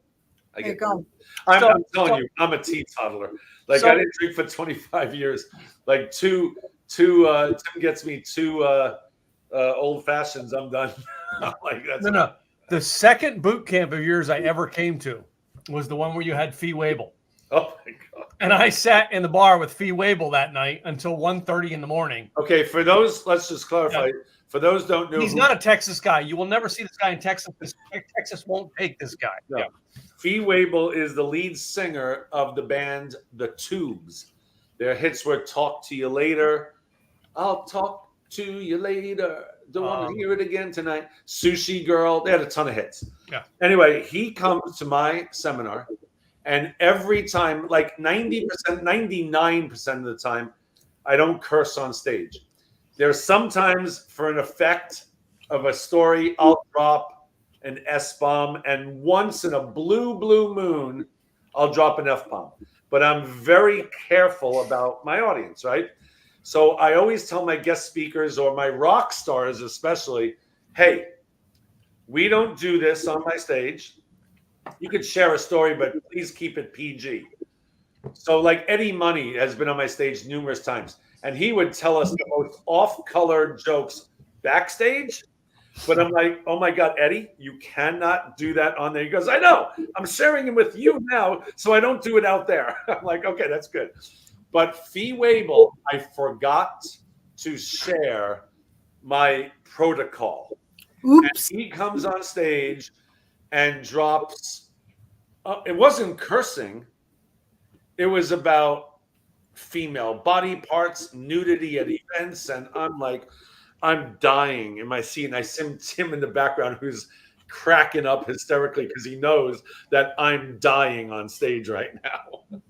There you go.
I'm telling you, I'm a teetotaler. Like I didn't drink for 25 years. Like Tim gets me two old fashions. I'm done. Like that's
no. The second boot camp of yours I ever came to was the one where you had Fee Wable.
Oh my God.
And I sat in the bar with Fee Wable that night until 1:30 in the morning.
Okay, for those, let's just clarify. Yeah. For those who don't know,
he's not a Texas guy. You will never see this guy in Texas. Texas won't take this guy.
No. Yeah. Fee Wable is the lead singer of the band The Tubes. Their hits were "Talk to You Later," "I'll Talk to You Later," "Don't Want to Hear It Again Tonight," "Sushi Girl." They had a ton of hits.
Yeah.
Anyway, he comes to my seminar, and every time, like 90%, 99% of the time, I don't curse on stage. There's sometimes, for an effect of a story, I'll drop an S-bomb, and once in a blue moon, I'll drop an F-bomb. But I'm very careful about my audience, right? So I always tell my guest speakers, or my rock stars especially, hey, we don't do this on my stage. You could share a story, but please keep it PG. So like Eddie Money has been on my stage numerous times, and he would tell us the most off-color jokes backstage. But I'm like, oh my God, Eddie, you cannot do that on there. He goes, I know, I'm sharing it with you now, so I don't do it out there. I'm like, okay, that's good. But Fee Wable, I forgot to share my protocol.
Oops.
And he comes on stage, and drops. It wasn't cursing. It was about female body parts, nudity at events, and I'm like, I'm dying in my seat, and I see Tim in the background who's cracking up hysterically because he knows that I'm dying on stage right now.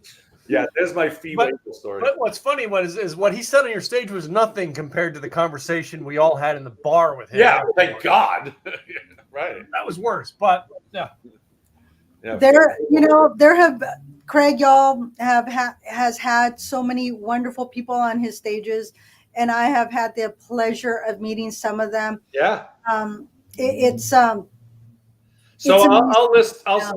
Yeah, there's my female story.
But what's funny is what he said on your stage was nothing compared to the conversation we all had in the bar with him.
Yeah, thank God. Right.
That was worse, but yeah.
Craig, y'all has had so many wonderful people on his stages, and I have had the pleasure of meeting some of them.
Yeah.
So
I'm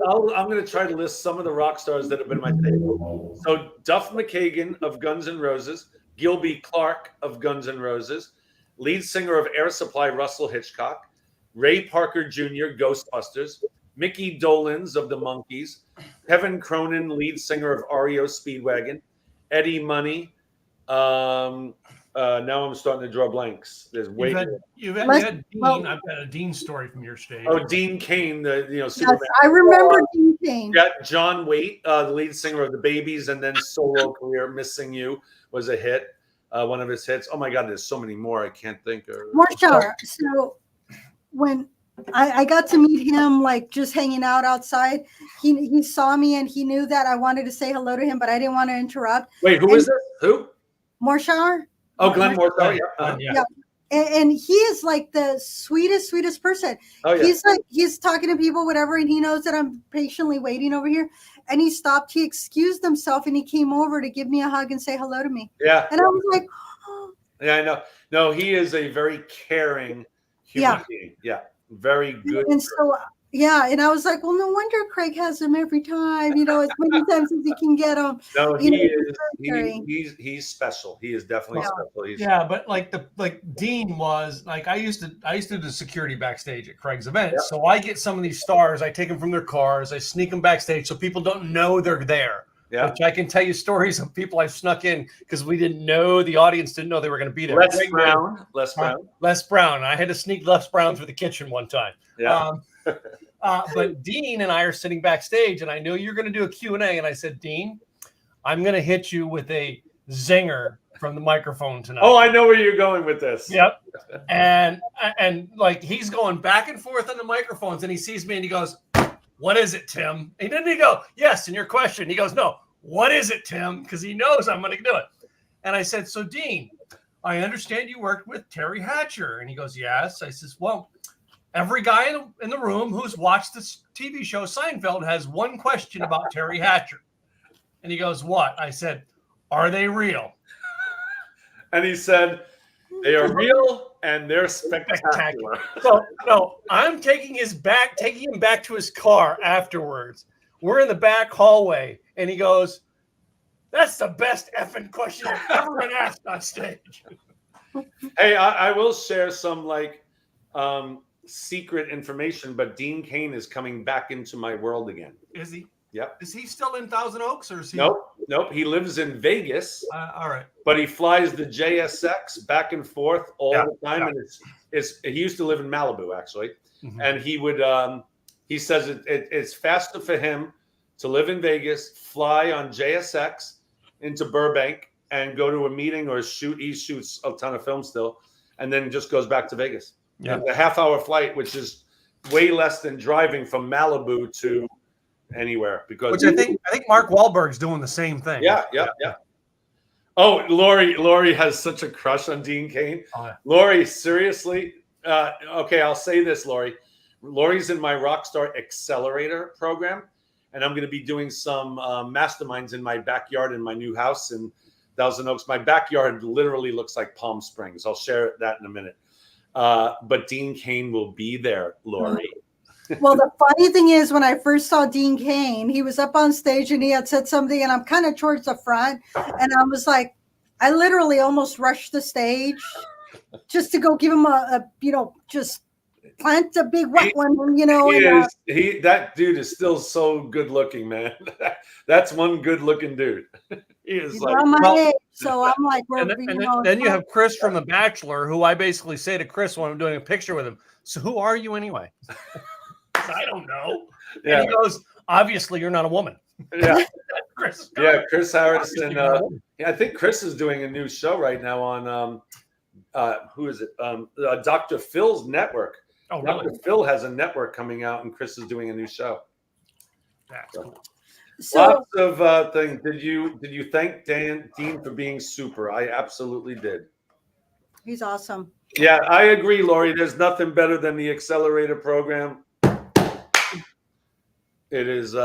going to try to list some of the rock stars that have been my favorite. So Duff McKagan of Guns N' Roses, Gilby Clarke of Guns N' Roses, lead singer of Air Supply Russell Hitchcock, Ray Parker Jr. Ghostbusters, Mickey Dolenz of the Monkees, Kevin Cronin, lead singer of REO Speedwagon, Eddie Money. Now I'm starting to draw blanks. There's
you've had Dean. I've got a Dean story from your stage.
Oh, Dean Cain, Superman.
Yes, I remember Dean Cain.
Yeah, John Waite, the lead singer of the Babies, and then solo career, Missing You was a hit, one of his hits. Oh my God, there's so many more I can't think of.
Marsha, so when I got to meet him, like just hanging out outside, he saw me and he knew that I wanted to say hello to him, but I didn't want to interrupt.
Wait, who is this? Who?
Marshall.
Oh, Glenn Moore.
Yeah. And he is like the sweetest person.
Oh, yeah.
He's talking to people, whatever, and he knows that I'm patiently waiting over here. And he stopped, he excused himself, and he came over to give me a hug and say hello to me.
Yeah.
And I was like, oh.
Yeah, I know. No, he is a very caring human being. Yeah. Very good.
And so, and I was like, well, no wonder Craig has him every time, as many times as he can get him.
No, he's special. He is definitely special.
But like Dean was like, I used to do security backstage at Craig's events. So I get some of these stars, I take them from their cars, I sneak them backstage so people don't know they're there. Yeah. Which I can tell you stories of people I've snuck in because we didn't know, the audience didn't know they were going to be there. Les Brown. I had to sneak Les Brown through the kitchen one time.
Yeah.
But Dean and I are sitting backstage, and I know you're going to do a Q&A, and I said, Dean, I'm going to hit you with a zinger from the microphone tonight.
Oh, I know where you're going with this.
Yep. And like he's going back and forth on the microphones, and he sees me, and he goes, what is it, Tim? And then he go, yes, and your question. He goes, no, what is it, Tim? Because he knows I'm going to do it. And I said, so Dean, I understand you worked with Terry Hatcher. And he goes, yes. I says, well, every guy in the room who's watched this TV show Seinfeld has one question about Terry Hatcher. And he goes, what? I said, are they real?
And he said, they are real and they're spectacular.
So no, I'm taking him back to his car afterwards. We're in the back hallway, and he goes, that's the best effing question I've ever been asked on stage.
Hey, I will share some secret information, but Dean Cain is coming back into my world again.
Is he?
Yep.
Is he still in Thousand Oaks, or is he?
Nope. He lives in Vegas.
All right.
But he flies the JSX back and forth all the time, and he used to live in Malibu actually, and he would he says it's faster for him to live in Vegas, fly on JSX into Burbank, and go to a meeting or shoot. He shoots a ton of film still, and then just goes back to Vegas. Yeah, and a half-hour flight, which is way less than driving from Malibu to anywhere. Because
I think Mark Wahlberg's doing the same thing.
Yeah. Oh, Lori has such a crush on Dean Cain. Oh, yeah. Lori, seriously. Okay, I'll say this, Lori. Lori's in my Rockstar Accelerator program, and I'm going to be doing some masterminds in my backyard in my new house in Thousand Oaks. My backyard literally looks like Palm Springs. I'll share that in a minute. But Dean Cain will be there, Lori.
Well, the funny thing is, when I first saw Dean Cain, he was up on stage and he had said something, and I'm kind of towards the front, and I was like, I literally almost rushed the stage just to go give him just plant a big wet one,
that dude is still so good looking, man. That's one good looking dude. He is
he's on my age, so I'm like,
then you have Chris from The Bachelor, who I basically say to Chris when I'm doing a picture with him, so who are you anyway? I don't know.
Yeah.
And he goes, obviously, you're not a woman.
Yeah.
Chris.
Yeah. Chris Harris.
Obviously
And
you're not a woman.
I think Chris is doing a new show right now on, who is it? Dr. Phil's network.
Oh, really?
Dr. Phil has a network coming out, and Chris is doing a new show.
That's cool.
So
Lots of things. Did you thank Dean for being super? I absolutely did.
he's awesome.
Yeah, I agree, Lori. There's nothing better than the accelerator program. It is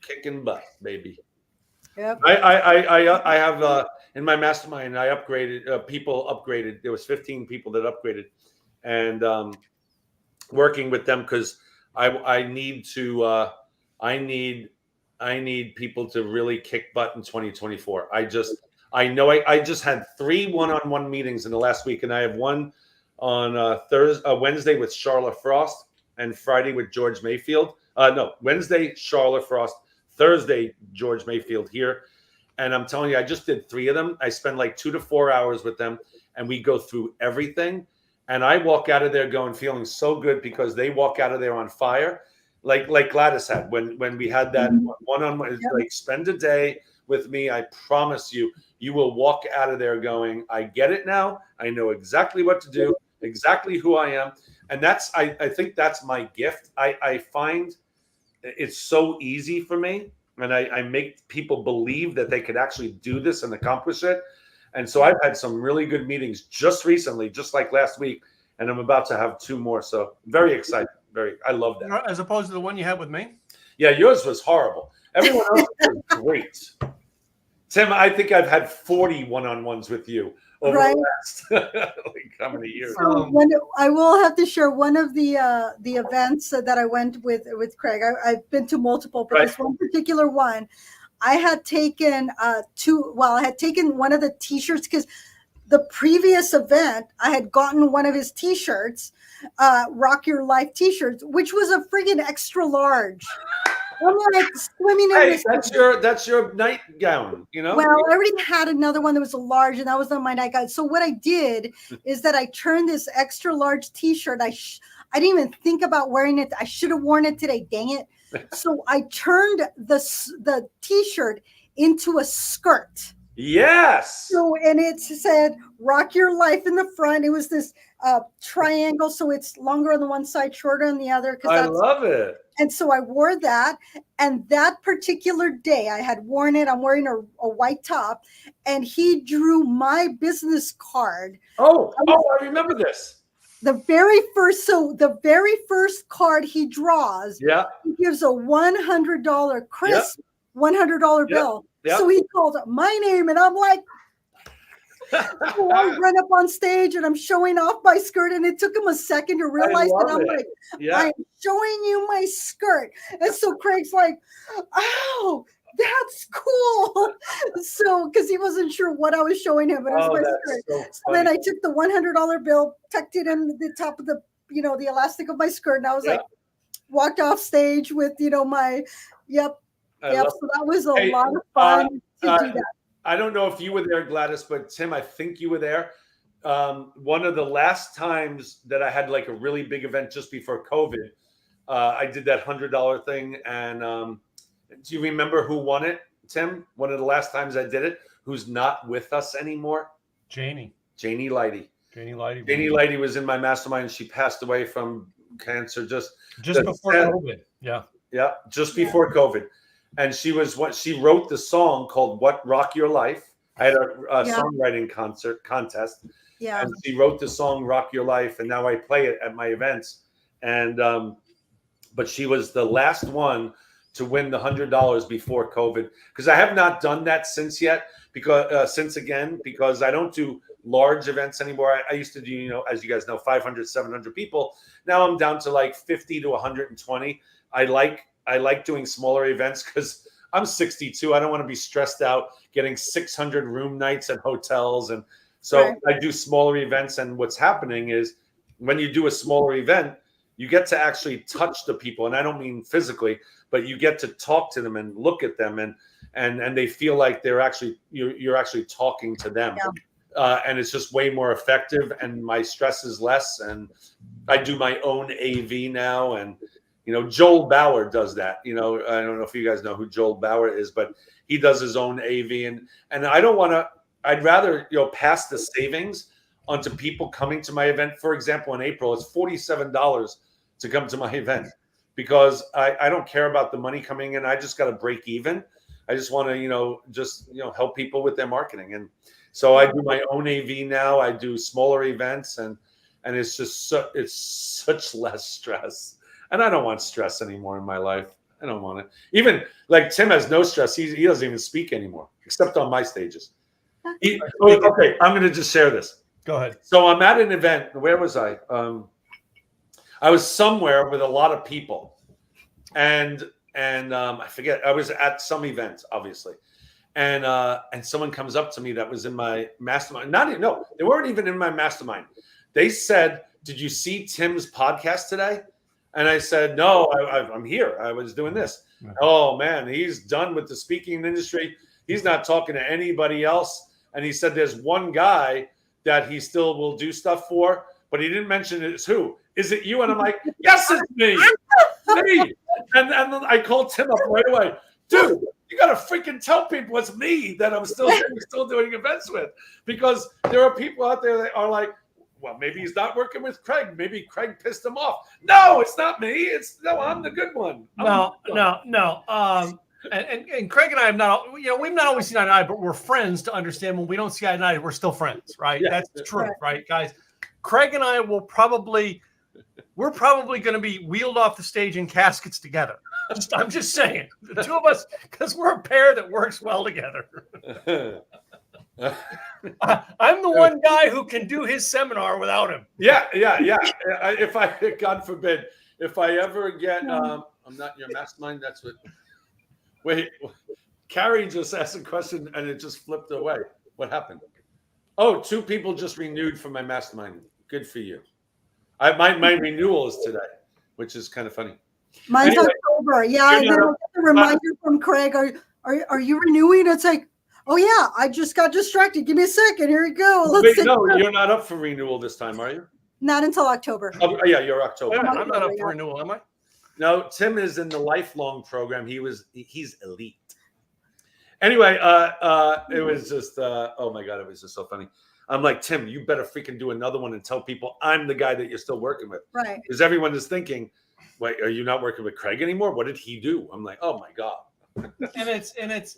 kicking butt, baby.
Yep.
I have in my mastermind. I upgraded. People upgraded. There was 15 people that upgraded, and working with them because I need to. I need people to really kick butt in 2024. I know I just had 3 one-on-one meetings in the last week, and I have one on Wednesday with Charlotte Frost and Friday with George Mayfield. No, Wednesday, Charlotte Frost, Thursday, George Mayfield here. And I'm telling you, I just did 3 of them. I spend like 2 to 4 hours with them, and we go through everything. And I walk out of there feeling so good because they walk out of there on fire. Like Gladys had when we had that one-on-one.
Yep.
Like, spend a day with me. I promise you, you will walk out of there going, I get it now. I know exactly what to do, exactly who I am. And that's, I think that's my gift. I find it's so easy for me. And I make people believe that they could actually do this and accomplish it. And so I've had some really good meetings just recently, just like last week. And I'm about to have 2 more. So very excited. I love that.
As opposed to the one you had with me?
Yeah, yours was horrible. Everyone else was great. Tim, I think I've had 40 one-on-ones with you over the last like how many years?
So I will have to share one of the events that I went with Craig. I've been to multiple, but this one particular one, I had taken I had taken one of the T-shirts because the previous event, I had gotten one of his T-shirts, Rock Your Life T-shirts, which was a friggin' extra large. I'm like swimming in this.
That's your nightgown, you know?
Well, I already had another one that was a large, and that was not my nightgown. So what I did is that I turned this extra large T-shirt. I didn't even think about wearing it. I should have worn it today. Dang it! So I turned the T-shirt into a skirt.
Yes.
So, and it said "Rock Your Life" in the front. It was this triangle, so it's longer on the one side, shorter on the other.
I love it.
And so I wore that. And that particular day, I had worn it. I'm wearing a white top, and he drew my business card.
I remember this.
The very first card he draws, he gives a $100 crisp $100 bill.
Yep.
So he called my name, and I'm like, so I run up on stage and I'm showing off my skirt, and it took him a second to realize that I'm like, I'm showing you my skirt. And so Craig's like, oh, that's cool. So, because he wasn't sure what I was showing him, but it was my skirt. So then I took the $100 bill, tucked it in the top of the elastic of my skirt, and I was like, walked off stage with, my, So that was a lot of fun to do that.
I don't know if you were there, Gladys, but Tim, I think you were there. One of the last times that I had like a really big event just before COVID, I did that $100 thing. And do you remember who won it, Tim? One of the last times I did it, who's not with us anymore?
Janie
Lighty.
Janie Lighty.
Janie Lighty was in my mastermind. She passed away from cancer just
before COVID. Yeah,
just before COVID. And she wrote the song called "What Rock Your Life." I had a songwriting contest. Yeah. And she wrote the song "Rock Your Life," and now I play it at my events. And but she was the last one to win the $100 before COVID, because I have not done that since because I don't do large events anymore. I used to do, as you guys know, 500, 700 people. Now I'm down to like 50 to 120. I like doing smaller events because I'm 62. I don't want to be stressed out getting 600 room nights at hotels. And so I do smaller events. And what's happening is when you do a smaller event, you get to actually touch the people. And I don't mean physically, but you get to talk to them and look at them. And they feel like you're actually talking to them. Yeah. And it's just way more effective. And my stress is less. And I do my own AV now. And You know, Joel Bauer does that. You know, I don't know if you guys know who Joel Bauer is, but he does his own AV, and I don't want to. I'd rather, you know, pass the savings onto people coming to my event. For example, in April, it's $47 to come to my event because I don't care about the money coming in. I just got to break even. I just want to, you know, help people with their marketing. And so I do my own AV now. I do smaller events, and it's just it's such less stress. And I don't want stress anymore in my life. I don't want it. Even like Tim has no stress. He doesn't even speak anymore, except on my stages. Okay, I'm going to just share this.
Go ahead.
So I'm at an event. Where was I? I was somewhere with a lot of people, and I forget. I was at some event, obviously, and someone comes up to me that was in my mastermind. They weren't even in my mastermind. They said, "Did you see Tim's podcast today?" And I said, "No, I'm here. I was doing this."
Yeah.
Oh man, he's done with the speaking industry. He's not talking to anybody else. And he said there's one guy that he still will do stuff for, but he didn't mention it's who. Is it you? And I'm like, yes, it's me. Me. And I called Tim up right away. Dude, you got to freaking tell people it's me that I'm still doing events with. Because there are people out there that are like, well, maybe he's not working with Craig. Maybe Craig pissed him off. No, it's not me. I'm the good one.
No. And Craig and I have not, we've not always seen eye to eye, but we're friends to understand when we don't see eye to eye, we're still friends, right?
Yeah.
That's the truth, right, guys? Craig and I we're probably going to be wheeled off the stage in caskets together. I'm just saying, the two of us, because we're a pair that works well together. I'm the one guy who can do his seminar without him.
Yeah. If God forbid, if I ever get, I'm not in your mastermind. That's what. Wait, Carrie just asked a question and it just flipped away. What happened? Oh, 2 people just renewed for my mastermind. Good for you. My renewal is today, which is kind of funny.
Mine's October. Yeah, and then I get the reminder from Craig. Are you renewing? It's like, oh yeah, I just got distracted. Give me a second. Here we go.
Wait, no, you're not up for renewal this time, are you?
Not until October.
Oh, yeah, you're October.
I'm not up for renewal, am I?
No, Tim is in the lifelong program. He's elite. Anyway, it was just oh my God, it was just so funny. I'm like, Tim, you better freaking do another one and tell people I'm the guy that you're still working with.
Right.
Because everyone is thinking, wait, are you not working with Craig anymore? What did he do? I'm like, oh my God.
and it's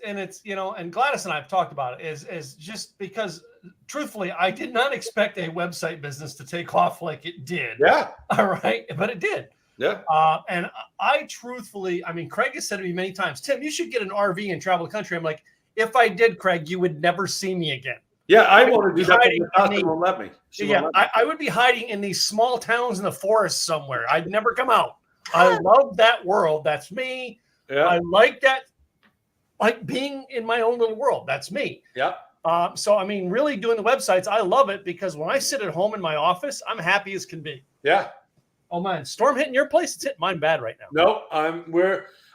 and Gladys and I have talked about it is just because truthfully, I did not expect a website business to take off like it did.
Yeah.
All right. But it did.
Yeah.
And I truthfully, Craig has said to me many times, Tim, you should get an RV and travel the country. I'm like, if I did, Craig, you would never see me again.
Yeah, I want to do that, but Natasha won't let me.
I would be hiding in these small towns in the forest somewhere. I'd never come out. I love that world. That's me.
Yeah.
I like that, like being in my own little world. That's me.
Yeah.
So, really doing the websites, I love it because when I sit at home in my office, I'm happy as can be.
Yeah.
Oh man, storm hitting your place? It's hitting mine bad right now.
No,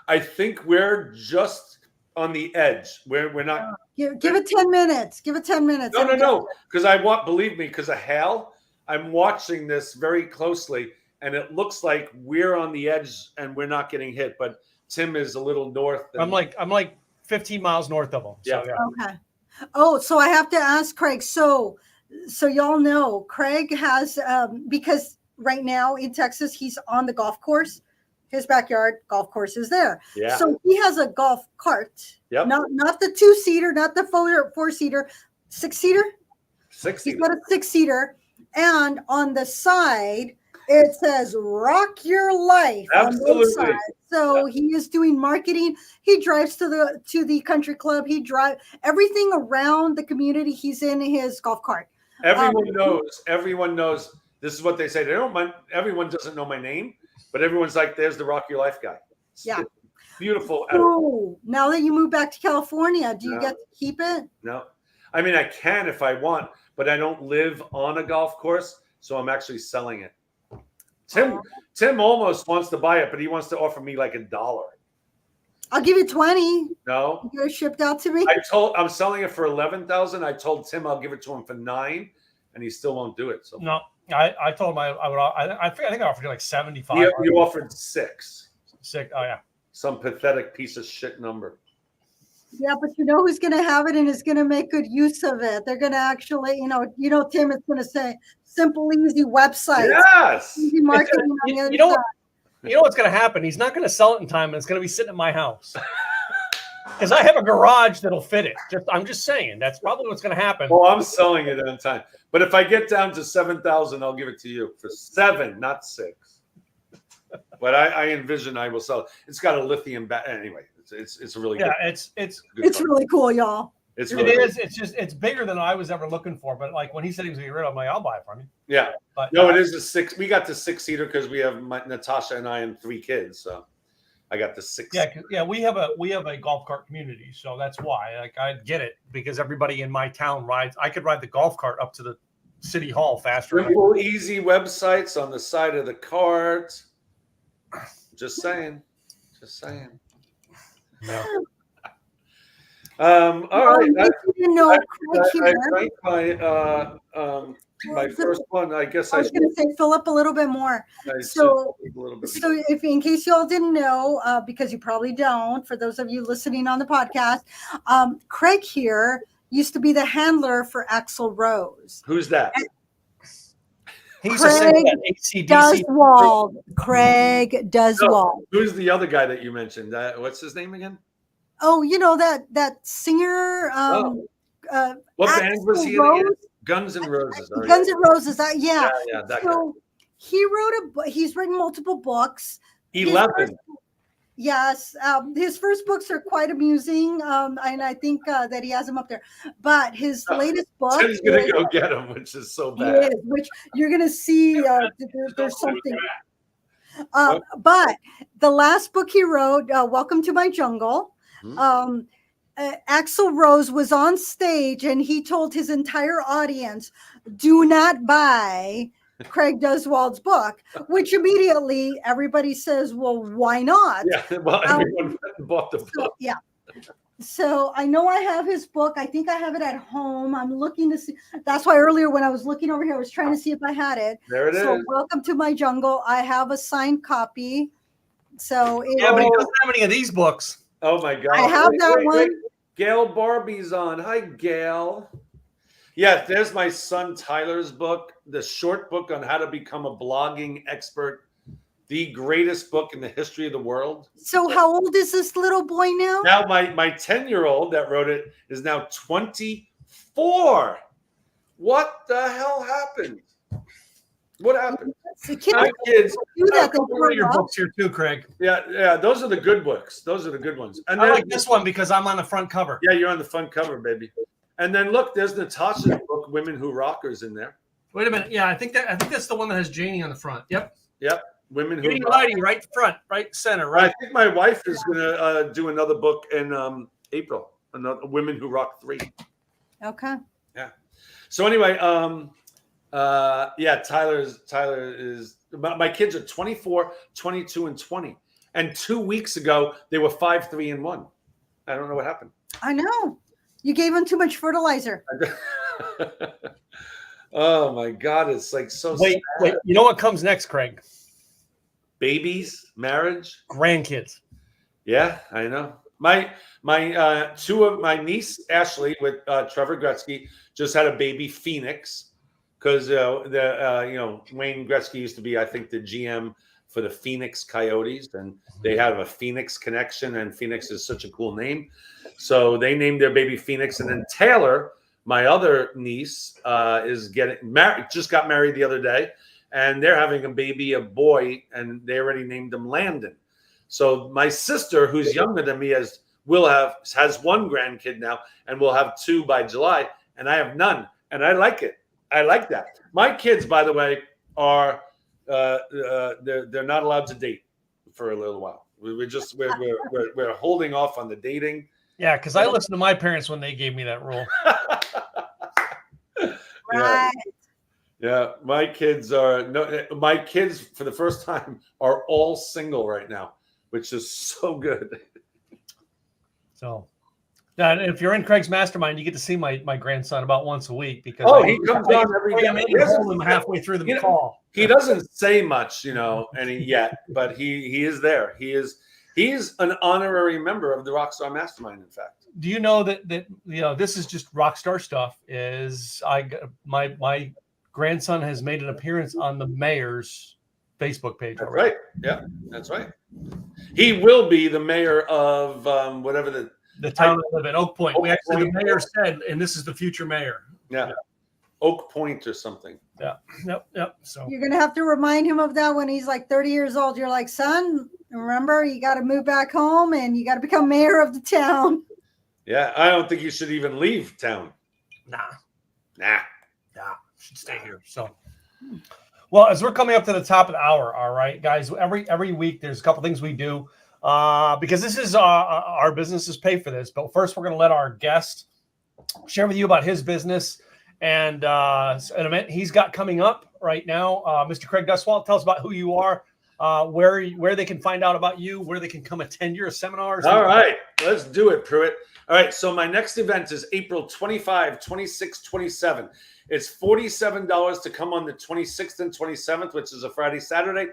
I think we're just on the edge. We're not.
Give it 10 minutes. Give it 10 minutes.
No. Because believe me, because of Hal, I'm watching this very closely, and it looks like we're on the edge and we're not getting hit. But Tim is a little north.
I'm like 15 miles north of him. So, yeah.
Okay. Oh, so I have to ask Craig. So y'all know Craig has because right now in Texas he's on the golf course. His backyard golf course is there.
Yeah.
So he has a golf cart.
Yep.
Not the 2-seater, not the 4-seater, 6-seater.
6-seater.
He's got a 6-seater, and on the side it says "Rock Your Life."
Absolutely.
On both sides. So he is doing marketing. He drives to the country club. He drives everything around the community. He's in his golf cart.
Everyone knows. This is what they say. They don't mind. Everyone doesn't know my name, but everyone's like, "There's the Rock Your Life guy."
Yeah.
Beautiful.
Oh, now that you moved back to California, do you get to keep it?
No. I can if I want, but I don't live on a golf course, so I'm actually selling it. Tim almost wants to buy it, but he wants to offer me like $1.
I'll give you 20.
No.
You get it shipped out to me.
I'm selling it for $11,000. I told Tim I'll give it to him for $9,000, and he still won't do it. So
No, I told him I would. I think I offered you like 75.
You offered 6.
Sick. Oh yeah.
Some pathetic piece of shit number.
Yeah, but you know who's going to have it and is going to make good use of it. They're going to actually, Tim is going to say simple, easy websites,
Yes.
easy marketing on the other
You know,
side.
you know what's going to happen? He's not going to sell it in time, and it's going to be sitting at my house because I have a garage that'll fit it. I'm just saying that's probably what's going to happen.
Well, I'm selling it in time, but if I get down to 7,000, I'll give it to you for 7, not 6. But I envision I will sell it. It's got a lithium battery. Anyway, it's really good.
It's
Really cool, y'all.
It's
It's bigger than I was ever looking for. But like when he said he was going to get rid of it, I'm like, I'll buy it from you.
Yeah.
But
No, it is a 6. We got the 6-seater because we have Natasha and I and 3 kids. So I got the 6.
Yeah. We have a golf cart community, so that's why. Like I get it because everybody in my town rides. I could ride the golf cart up to the city hall faster.
Simple, easy websites on the side of the cart. Just saying.
Yeah.
All right.
I
drank my first one. I guess
was going to say fill up a little bit more. So if in case you all didn't know, because you probably don't, for those of you listening on the podcast, Craig here used to be the handler for Axl Rose.
Who's that?
He's
Craig
AC/DC.
Duswald. Craig Duswald.
No, who's the other guy that you mentioned? What's his name again?
Oh, that singer.
What
Axl
band was he in again? Guns N' Roses.
Guns N' Roses. Yeah.
That
so
guy.
he wrote he's written multiple books.
11.
Yes, his first books are quite amusing, and I think that he has them up there. But his latest book,
Tim's gonna go get him, which is so bad.
which you're gonna see. There's something. But the last book he wrote, "Welcome to My Jungle," Axl Rose was on stage and he told his entire audience, "Do not buy Craig Duswald's book," which immediately everybody says, "Well, why not?"
Yeah, well, everyone bought the book.
So I know I have his book. I think I have it at home. I'm looking to see. That's why earlier when I was looking over here, I was trying to see if I had it.
There it is.
Welcome to My Jungle. I have a signed copy. So
but he doesn't have any of these books.
Oh my God!
I have that one.
Gail Barbie's on. Hi, Gail. Yeah, there's my son Tyler's book, the short book on how to become a blogging expert, the greatest book in the history of the world.
So how old is this little boy now?
Now my 10-year-old that wrote it is now 24. What the hell happened? What happened?
So kids
do that. One of your books here too, Craig.
Yeah. Those are the good books. Those are the good ones. And
I like this one because I'm on the front cover.
Yeah, you're on the front cover, baby. And then look, there's Natasha's book, Women Who Rockers, in there.
Wait a minute. Yeah, I think that's the one that has Janie on the front. Yep.
Women Who
Janie Lighty, right front, right center, right.
I think my wife is gonna do another book in April. Another Women Who Rock 3.
Okay.
Yeah. So anyway, Tyler is. My kids are 24, 22, and 20. And 2 weeks ago they were 5, 3, and 1. I don't know what happened.
I know. You gave them too much fertilizer.
Oh my God, it's like so.
Wait. You know what comes next, Craig?
Babies, marriage,
grandkids.
Yeah, I know. My two of my niece Ashley with Trevor Gretzky just had a baby, Phoenix, because Wayne Gretzky used to be, I think, the GM for the Phoenix Coyotes, and they have a Phoenix connection, and Phoenix is such a cool name, so they named their baby Phoenix. And then Taylor, my other niece, is getting married. Just got married the other day, and they're having a baby, a boy, and they already named him Landon. So my sister, who's younger than me, has one grandkid now, and will have 2 by July, and I have none, and I like it. I like that. My kids, by the way, are they're not allowed to date for a little while. We're holding off on the dating.
Yeah, because I listened to my parents when they gave me that rule.
Right.
Yeah, my kids for the first time are all single right now, which is so good.
So Now, if you're in Craig's mastermind, you get to see my grandson about once a week because
he comes on every day.
He hold him halfway through the call.
He doesn't say much, yet, but he is there. He's an honorary member of the Rockstar Mastermind. In fact,
do you know that this is just Rockstar stuff? My grandson has made an appearance on the mayor's Facebook page.
That's right. Yeah, that's right. He will be the mayor of whatever the
town I live in, Oak Point. The mayor said, and this is the future mayor.
Yeah. Oak Point or something.
Yeah. Yep. So
you're going to have to remind him of that when he's like 30 years old. You're like, son, remember, you got to move back home and you got to become mayor of the town.
Yeah. I don't think you should even leave town.
Nah. Should stay here. So, well, as we're coming up to the top of the hour, all right, guys, every week there's a couple things we do because this is our businesses pay for this. But first, we're going to let our guest share with you about his business and an event he's got coming up right now. Mr. Craig Duswalt, tell us about who you are, where they can find out about you, where they can come attend your seminars.
All right, let's do it, Pruitt. All right, so my next event is April 25, 26, 27. It's $47 to come on the 26th and 27th, which is a Friday, Saturday.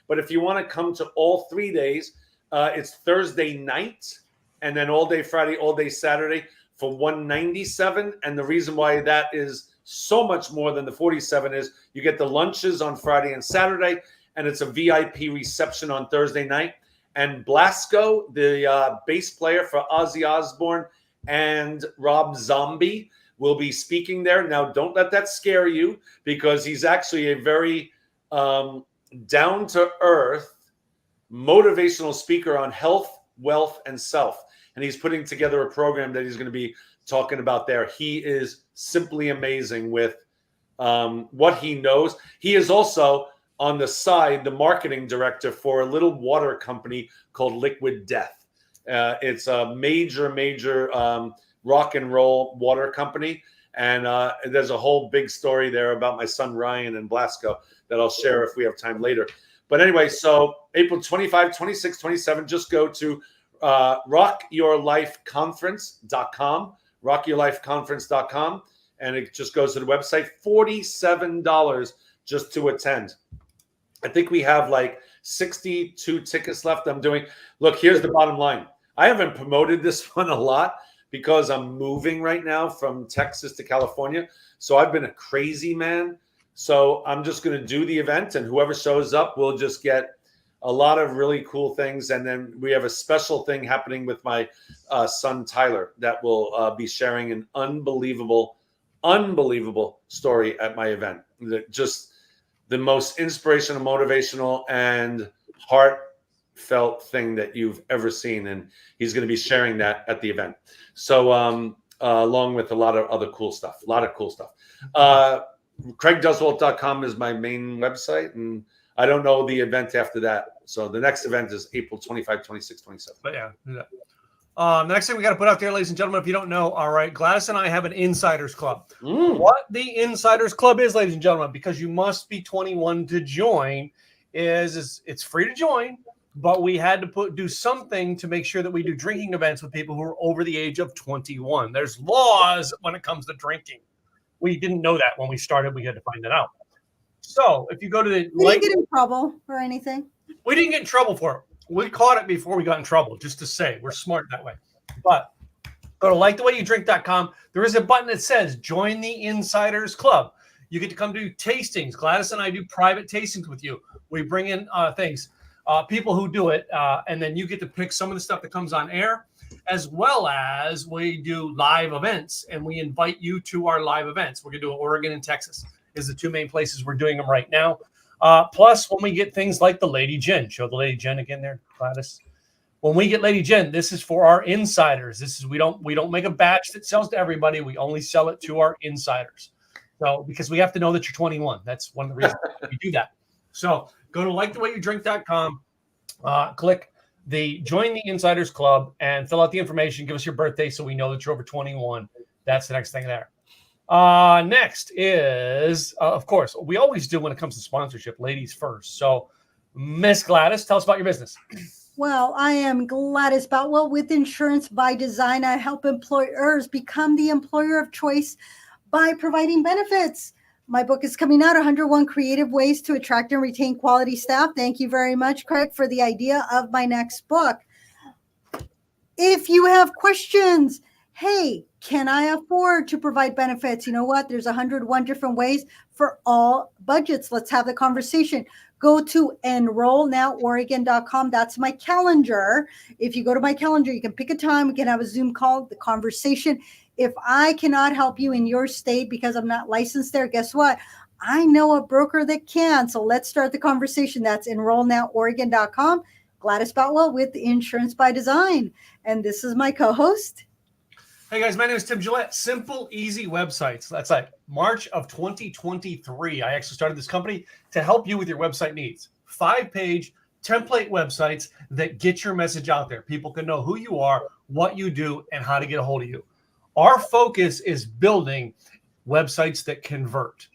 But if you want to come to all 3 days, it's Thursday night and then all day Friday, all day Saturday for $197. And the reason why that is so much more than the $47 is you get the lunches on Friday and Saturday, and it's a VIP reception on Thursday night. And Blasco, the bass player for Ozzy Osbourne and Rob Zombie, will be speaking there. Now, don't let that scare you because he's actually a very down-to-earth, motivational speaker on health, wealth, and self. And he's putting together a program that he's going to be talking about there. He is simply amazing with what he knows. He is also, on the side, the marketing director for a little water company called Liquid Death. It's a major rock and roll water company. And there's a whole big story there about my son Ryan and Blasco that I'll share if we have time later. But anyway, so April 25, 26, 27, just go to rockyourlifeconference.com, rockyourlifeconference.com, and it just goes to the website. $47 just to attend. I think we have like 62 tickets left. Look, here's the bottom line. I haven't promoted this one a lot because I'm moving right now from Texas to California. So I've been a crazy man. So I'm just going to do the event, and whoever shows up will just get a lot of really cool things. And then we have a special thing happening with my son, Tyler, that will be sharing an unbelievable story at my event. Just the most inspirational, motivational, and heartfelt thing that you've ever seen. And he's going to be sharing that at the event. So along with a lot of other cool stuff, CraigDuswalt.com is my main website. And I don't know the event after that. So the next event is April 25, 26, 27.
But yeah. The next thing we got to put out there, ladies and gentlemen, if you don't know, all right, Gladys and I have an Insiders Club. What the Insiders Club is, ladies and gentlemen, because you must be 21 to join, is it's free to join, but we had to do something to make sure that we do drinking events with people who are over the age of 21. There's laws when it comes to drinking. We didn't know that when we started. We had to find that out. So if you go to the
we didn't get in trouble or anything.
We didn't get in trouble for it. We caught it before we got in trouble, just to say we're smart that way. But go to likethewayyoudrink.com. There is a button that says join the Insiders Club. You get to come do tastings. Gladys and I do private tastings with you. We bring in things, people who do it, and then you get to pick some of the stuff that comes on air, as well as we do live events, and we invite you to our live events. We're going to do Oregon and Texas is the two main places we're doing them right now. Plus, when we get things like the Lady Gin, show the Lady Gin again there, Gladys. When we get Lady Gin, this is for our insiders. This is we don't make a batch that sells to everybody. We only sell it to our insiders. So because we have to know that you're 21. That's one of the reasons we do that. So go to likethewayyoudrink.com, click the join the Insiders Club, and fill out the information. Give us your birthday so we know that you're over 21. That's the next thing there. Next is, of course, we always do when it comes to sponsorship, ladies first. So, Miss Gladys, tell us about your business.
Well, I am Gladys Boutwell with Insurance by Design. I help employers become the employer of choice by providing benefits. My book is coming out, 101 Creative Ways to Attract and Retain Quality Staff. Thank you very much, Craig, for the idea of my next book. If you have questions, hey, can I afford to provide benefits? You know what? There's 101 different ways for all budgets. Let's have the conversation. Go to enrollnoworegon.com. That's my calendar. If you go to my calendar, you can pick a time. We can have a Zoom call, the conversation. If I cannot help you in your state because I'm not licensed there, guess what? I know a broker that can. So let's start the conversation. That's enrollnoworegon.com. Gladys Boutwell with Insurance by Design. And this is my co-host.
Hey guys, my name is Tim Gillette. Simple, easy websites. That's like March of 2023. I actually started this company to help you with your website needs. 5-page template websites that get your message out there. People can know who you are, what you do, and how to get a hold of you. Our focus is building websites that convert.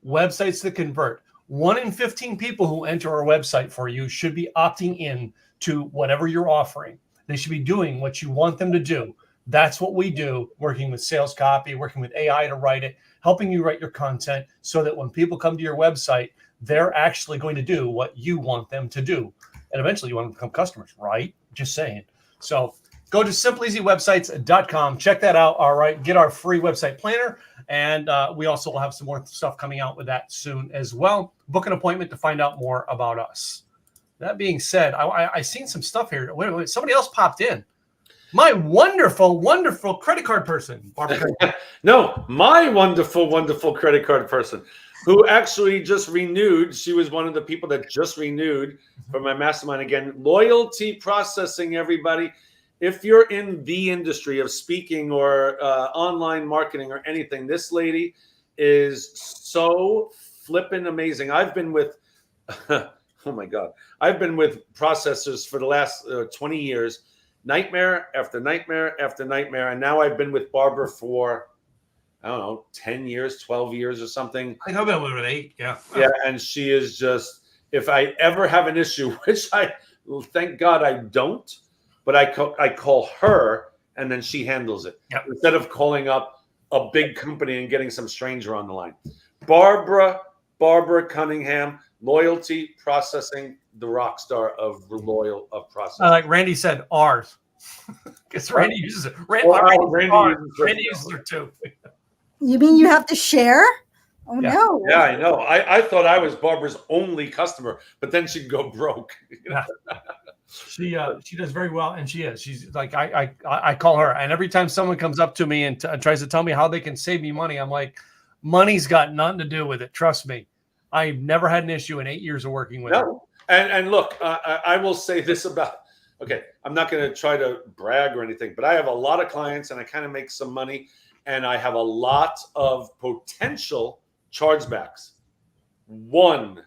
Websites that convert. 1 in 15 people who enter our website for you should be opting in to whatever you're offering. They should be doing what you want them to do. That's what we do, working with sales copy, working with AI to write it, helping you write your content so that when people come to your website, they're actually going to do what you want them to do. And eventually you want them to become customers, right? Just saying. So go to simpleeasywebsites.com. Check that out. All right. Get our free website planner. And we also will have some more stuff coming out with that soon as well. Book an appointment to find out more about us. That being said, I seen some stuff here. Wait, somebody else popped in. My wonderful, wonderful credit card person.
No, my wonderful, wonderful credit card person who actually just renewed. She was one of the people that just renewed for my mastermind again. Loyalty processing, everybody. If you're in the industry of speaking or online marketing or anything, this lady is so flippin' amazing. I've been with, oh my God, I've been with processors for the last 20 years. Nightmare after nightmare after nightmare. And now I've been with Barbara for, I don't know, 10 years, 12 years or something.
I think I've been with 8. Yeah.
Yeah. And she is just, if I ever have an issue, which thank God I don't, but I call her and then she handles it.
Yep.
Instead of calling up a big company and getting some stranger on the line. Barbara Cunningham, loyalty processing, the rock star of processing.
Like Randy said, ours. Because Randy uses it. Randy uses it too.
You mean you have to share? Oh,
yeah.
No.
Yeah, I know. I thought I was Barbara's only customer, but then she'd go broke.
Yeah. She does very well, and she is. She's like I call her, and every time someone comes up to me and tries to tell me how they can save me money, I'm like, money's got nothing to do with it. Trust me. I've never had an issue in 8 years of working with her.
And look, I will say this about, okay, I'm not going to try to brag or anything, but I have a lot of clients and I kind of make some money and I have a lot of potential chargebacks. 1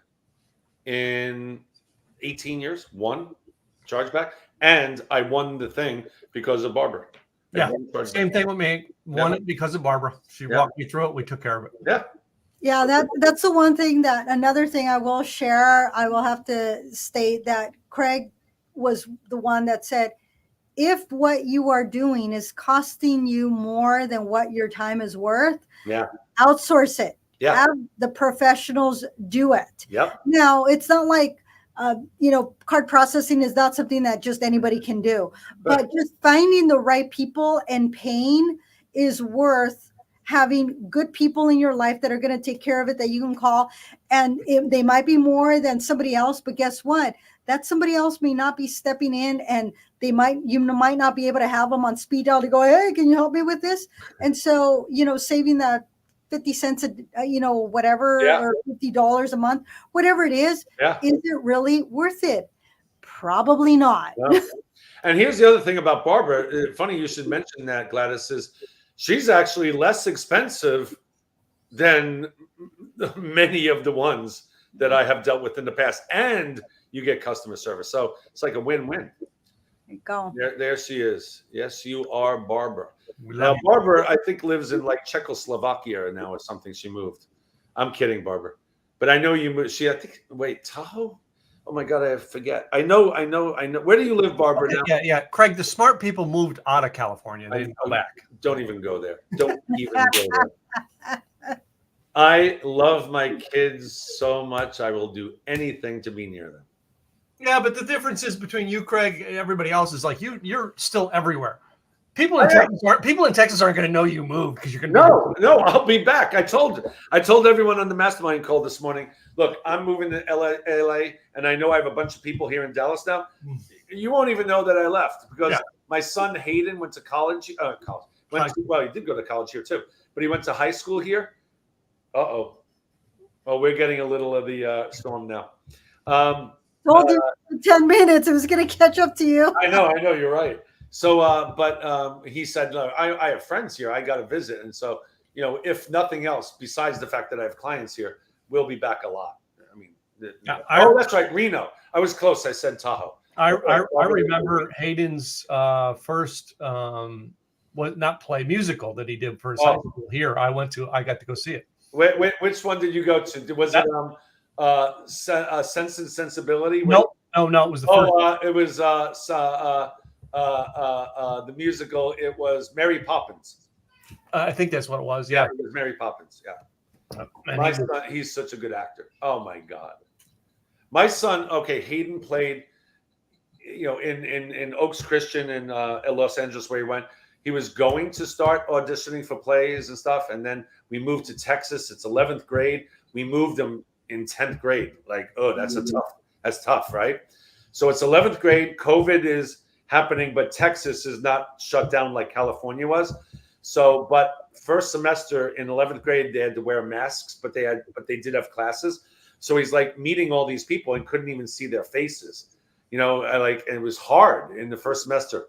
in 18 years, 1 chargeback. And I won the thing because of Barbara.
Yeah, same thing with me. Won it because of Barbara. She walked me through it. We took care of it.
Yeah.
Yeah, that's the one thing another thing I will share. I will have to state that Craig was the one that said, if what you are doing is costing you more than what your time is worth, outsource it.
Yeah.
Have the professionals do it.
Yep.
Now, it's not like, card processing is not something that just anybody can do, but just finding the right people and paying is worth having good people in your life that are going to take care of it, that you can call, and they might be more than somebody else, but guess what? That somebody else may not be stepping in, and you might not be able to have them on speed dial to go, hey, can you help me with this? And so, saving that 50 cents, whatever, or $50 a month, whatever it is it really worth it? Probably not.
Yeah. And here's the other thing about Barbara. Funny you should mention that, Gladys, is she's actually less expensive than many of the ones that I have dealt with in the past. And you get customer service. So it's like a win-win.
There you go.
There she is. Yes, you are Barbara. Now, Barbara, I think, lives in like Czechoslovakia now or something. She moved. I'm kidding, Barbara. But I know you moved. Tahoe? Oh my God, I forget. I know. Where do you live, Barbara? Now?
Yeah. Craig, the smart people moved out of California. They didn't go back.
Don't even go there. Don't even go there. I love my kids so much. I will do anything to be near them.
Yeah, but the difference is between you, Craig, and everybody else is like you're still everywhere. People in Texas aren't going to know you moved because you're going to
No, I'll be back. I told everyone on the mastermind call this morning. Look, I'm moving to LA, and I know I have a bunch of people here in Dallas now. You won't even know that I left because my son Hayden went to college. Well, he did go to college here too, but he went to high school here. Oh, we're getting a little of the storm now.
Told you 10 minutes. It was going to catch up to you.
I know. You're right. So, but he said, no, I have friends here. I got to visit. And so, if nothing else, besides the fact that I have clients here, we'll be back a lot. I mean, that's right. Reno. I was close. I said Tahoe.
I remember Hayden's first, not play musical that he did for his high school here. I got to go see it.
Which one did you go to? Was it Sense and Sensibility?
No, it was the first.
It was the musical. It was Mary Poppins.
I think that's what it was. Yeah,
it was Mary Poppins. Yeah. My son, he's such a good actor. Oh my God. My son. Okay, Hayden played. In Oaks Christian in Los Angeles, where he went. He was going to start auditioning for plays and stuff, and then we moved to Texas. It's 11th grade. We moved him in 10th grade. Like, that's tough, right? So it's 11th grade. COVID is happening, but Texas is not shut down like California was. So, but first semester in 11th grade, they had to wear masks, but they did have classes. So he's like meeting all these people and couldn't even see their faces. And it was hard in the first semester.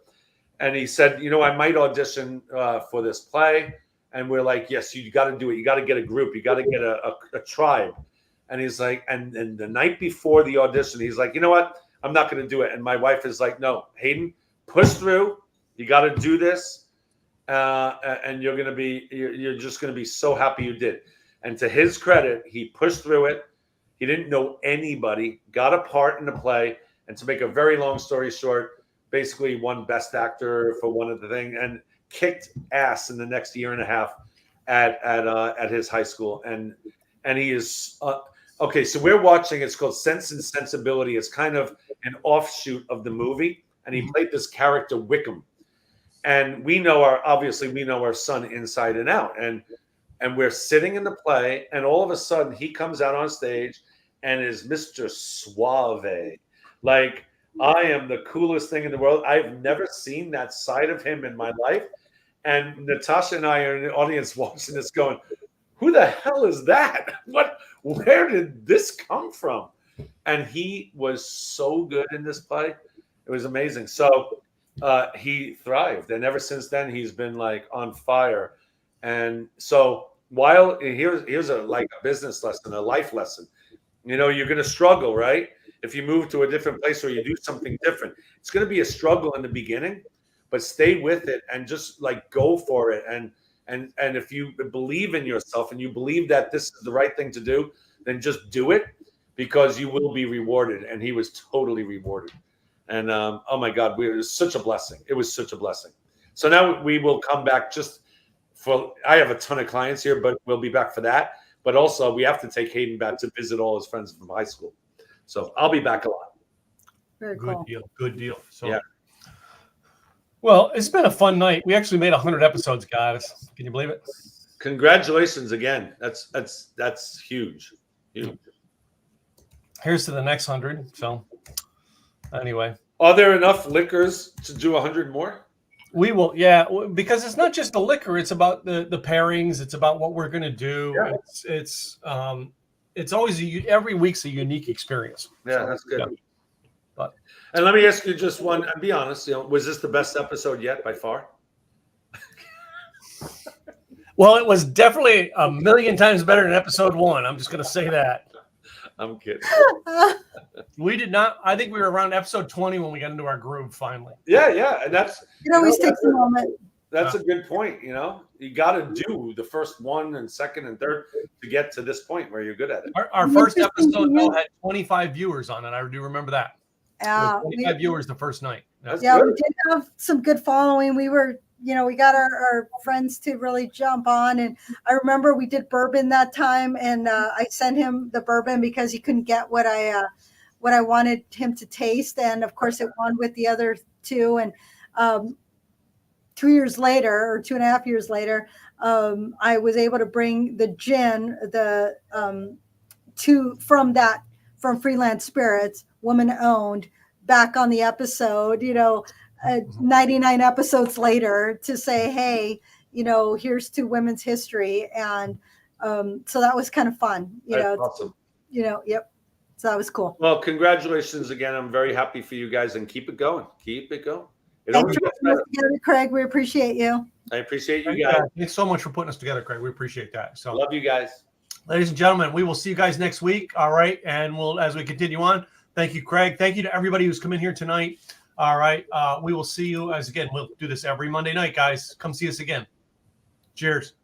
And he said, I might audition for this play. And we're like, yes, you got to do it. You got to get a group. You got to get a tribe. And he's like, and the night before the audition, he's like, you know what? I'm not going to do it. And my wife is like, no, Hayden, push through. You got to do this. And you're just going to be so happy you did. And to his credit, he pushed through it. He didn't know anybody, got a part in the play. And to make a very long story short, basically won Best Actor for one of the things and kicked ass in the next year and a half at his high school. And he is okay. So we're watching. It's called Sense and Sensibility. It's kind of an offshoot of the movie. And he played this character Wickham. And we know our son inside and out. And we're sitting in the play, and all of a sudden he comes out on stage and is Mr. Suave. Like, I am the coolest thing in the world. I've never seen that side of him in my life. And Natasha and I are in the audience watching this going, who the hell is that? Where did this come from? And he was so good in this play. It was amazing. So he thrived. And ever since then, he's been like on fire. And so here's a business lesson, a life lesson. You're going to struggle, right? If you move to a different place or you do something different, it's going to be a struggle in the beginning, but stay with it and just go for it. And if you believe in yourself and you believe that this is the right thing to do, then just do it because you will be rewarded. And he was totally rewarded. And oh my God, it was such a blessing. It was such a blessing. So now we will come back I have a ton of clients here, but we'll be back for that. But also we have to take Hayden back to visit all his friends from high school. So I'll be back a lot.
Very cool.
Good deal. So,
yeah.
Well, it's been a fun night. We actually made 100 episodes, guys. Can you believe it?
Congratulations again. That's huge. Huge.
Here's to the next 100. So anyway.
Are there enough liquors to do 100 more?
We will, yeah, because it's not just the liquor. It's about the pairings. It's about what we're going to do. Yeah. It's always every week's a unique experience.
Yeah, that's good.
Yeah.
And let me ask you just one. And be honest. Was this the best episode yet by far?
Well, it was definitely a million times better than episode 1. I'm just going to say that.
I'm kidding.
We did not. I think we were around episode 20 when we got into our groove finally.
Yeah, and that's.
It always takes a moment.
That's a good point. You got to do the first one and second and third to get to this point where you're good at it.
Our first episode though had 25 viewers on it. I do remember that.
Yeah,
25 viewers the first night.
That's
yeah,
good.
we did have some good following. We were, we got our friends to really jump on. And I remember we did bourbon that time, and I sent him the bourbon because he couldn't get what I wanted him to taste. And of course, it won with the other two. And 2 years later, or 2.5 years later, I was able to bring the gin, from Freelance Spirits, woman owned, back on the episode, 99 episodes later, to say, hey, here's to women's history. And so that was kind of fun,
That's awesome.
Yep. So that was cool.
Well, congratulations again. I'm very happy for you guys, and keep it going. Keep it going. It
Thanks
always
for
gets
putting us
better.
together, Craig. We appreciate you.
I appreciate you guys.
Thanks so much for putting us together, Craig. We appreciate that. So,
Love you guys.
ladies and gentlemen, we will see you guys next week. All right. And we'll, as we continue on, thank you, Craig. Thank you to everybody who's come in here tonight. All right. We will see you we'll do this every Monday night, guys. Come see us again. Cheers.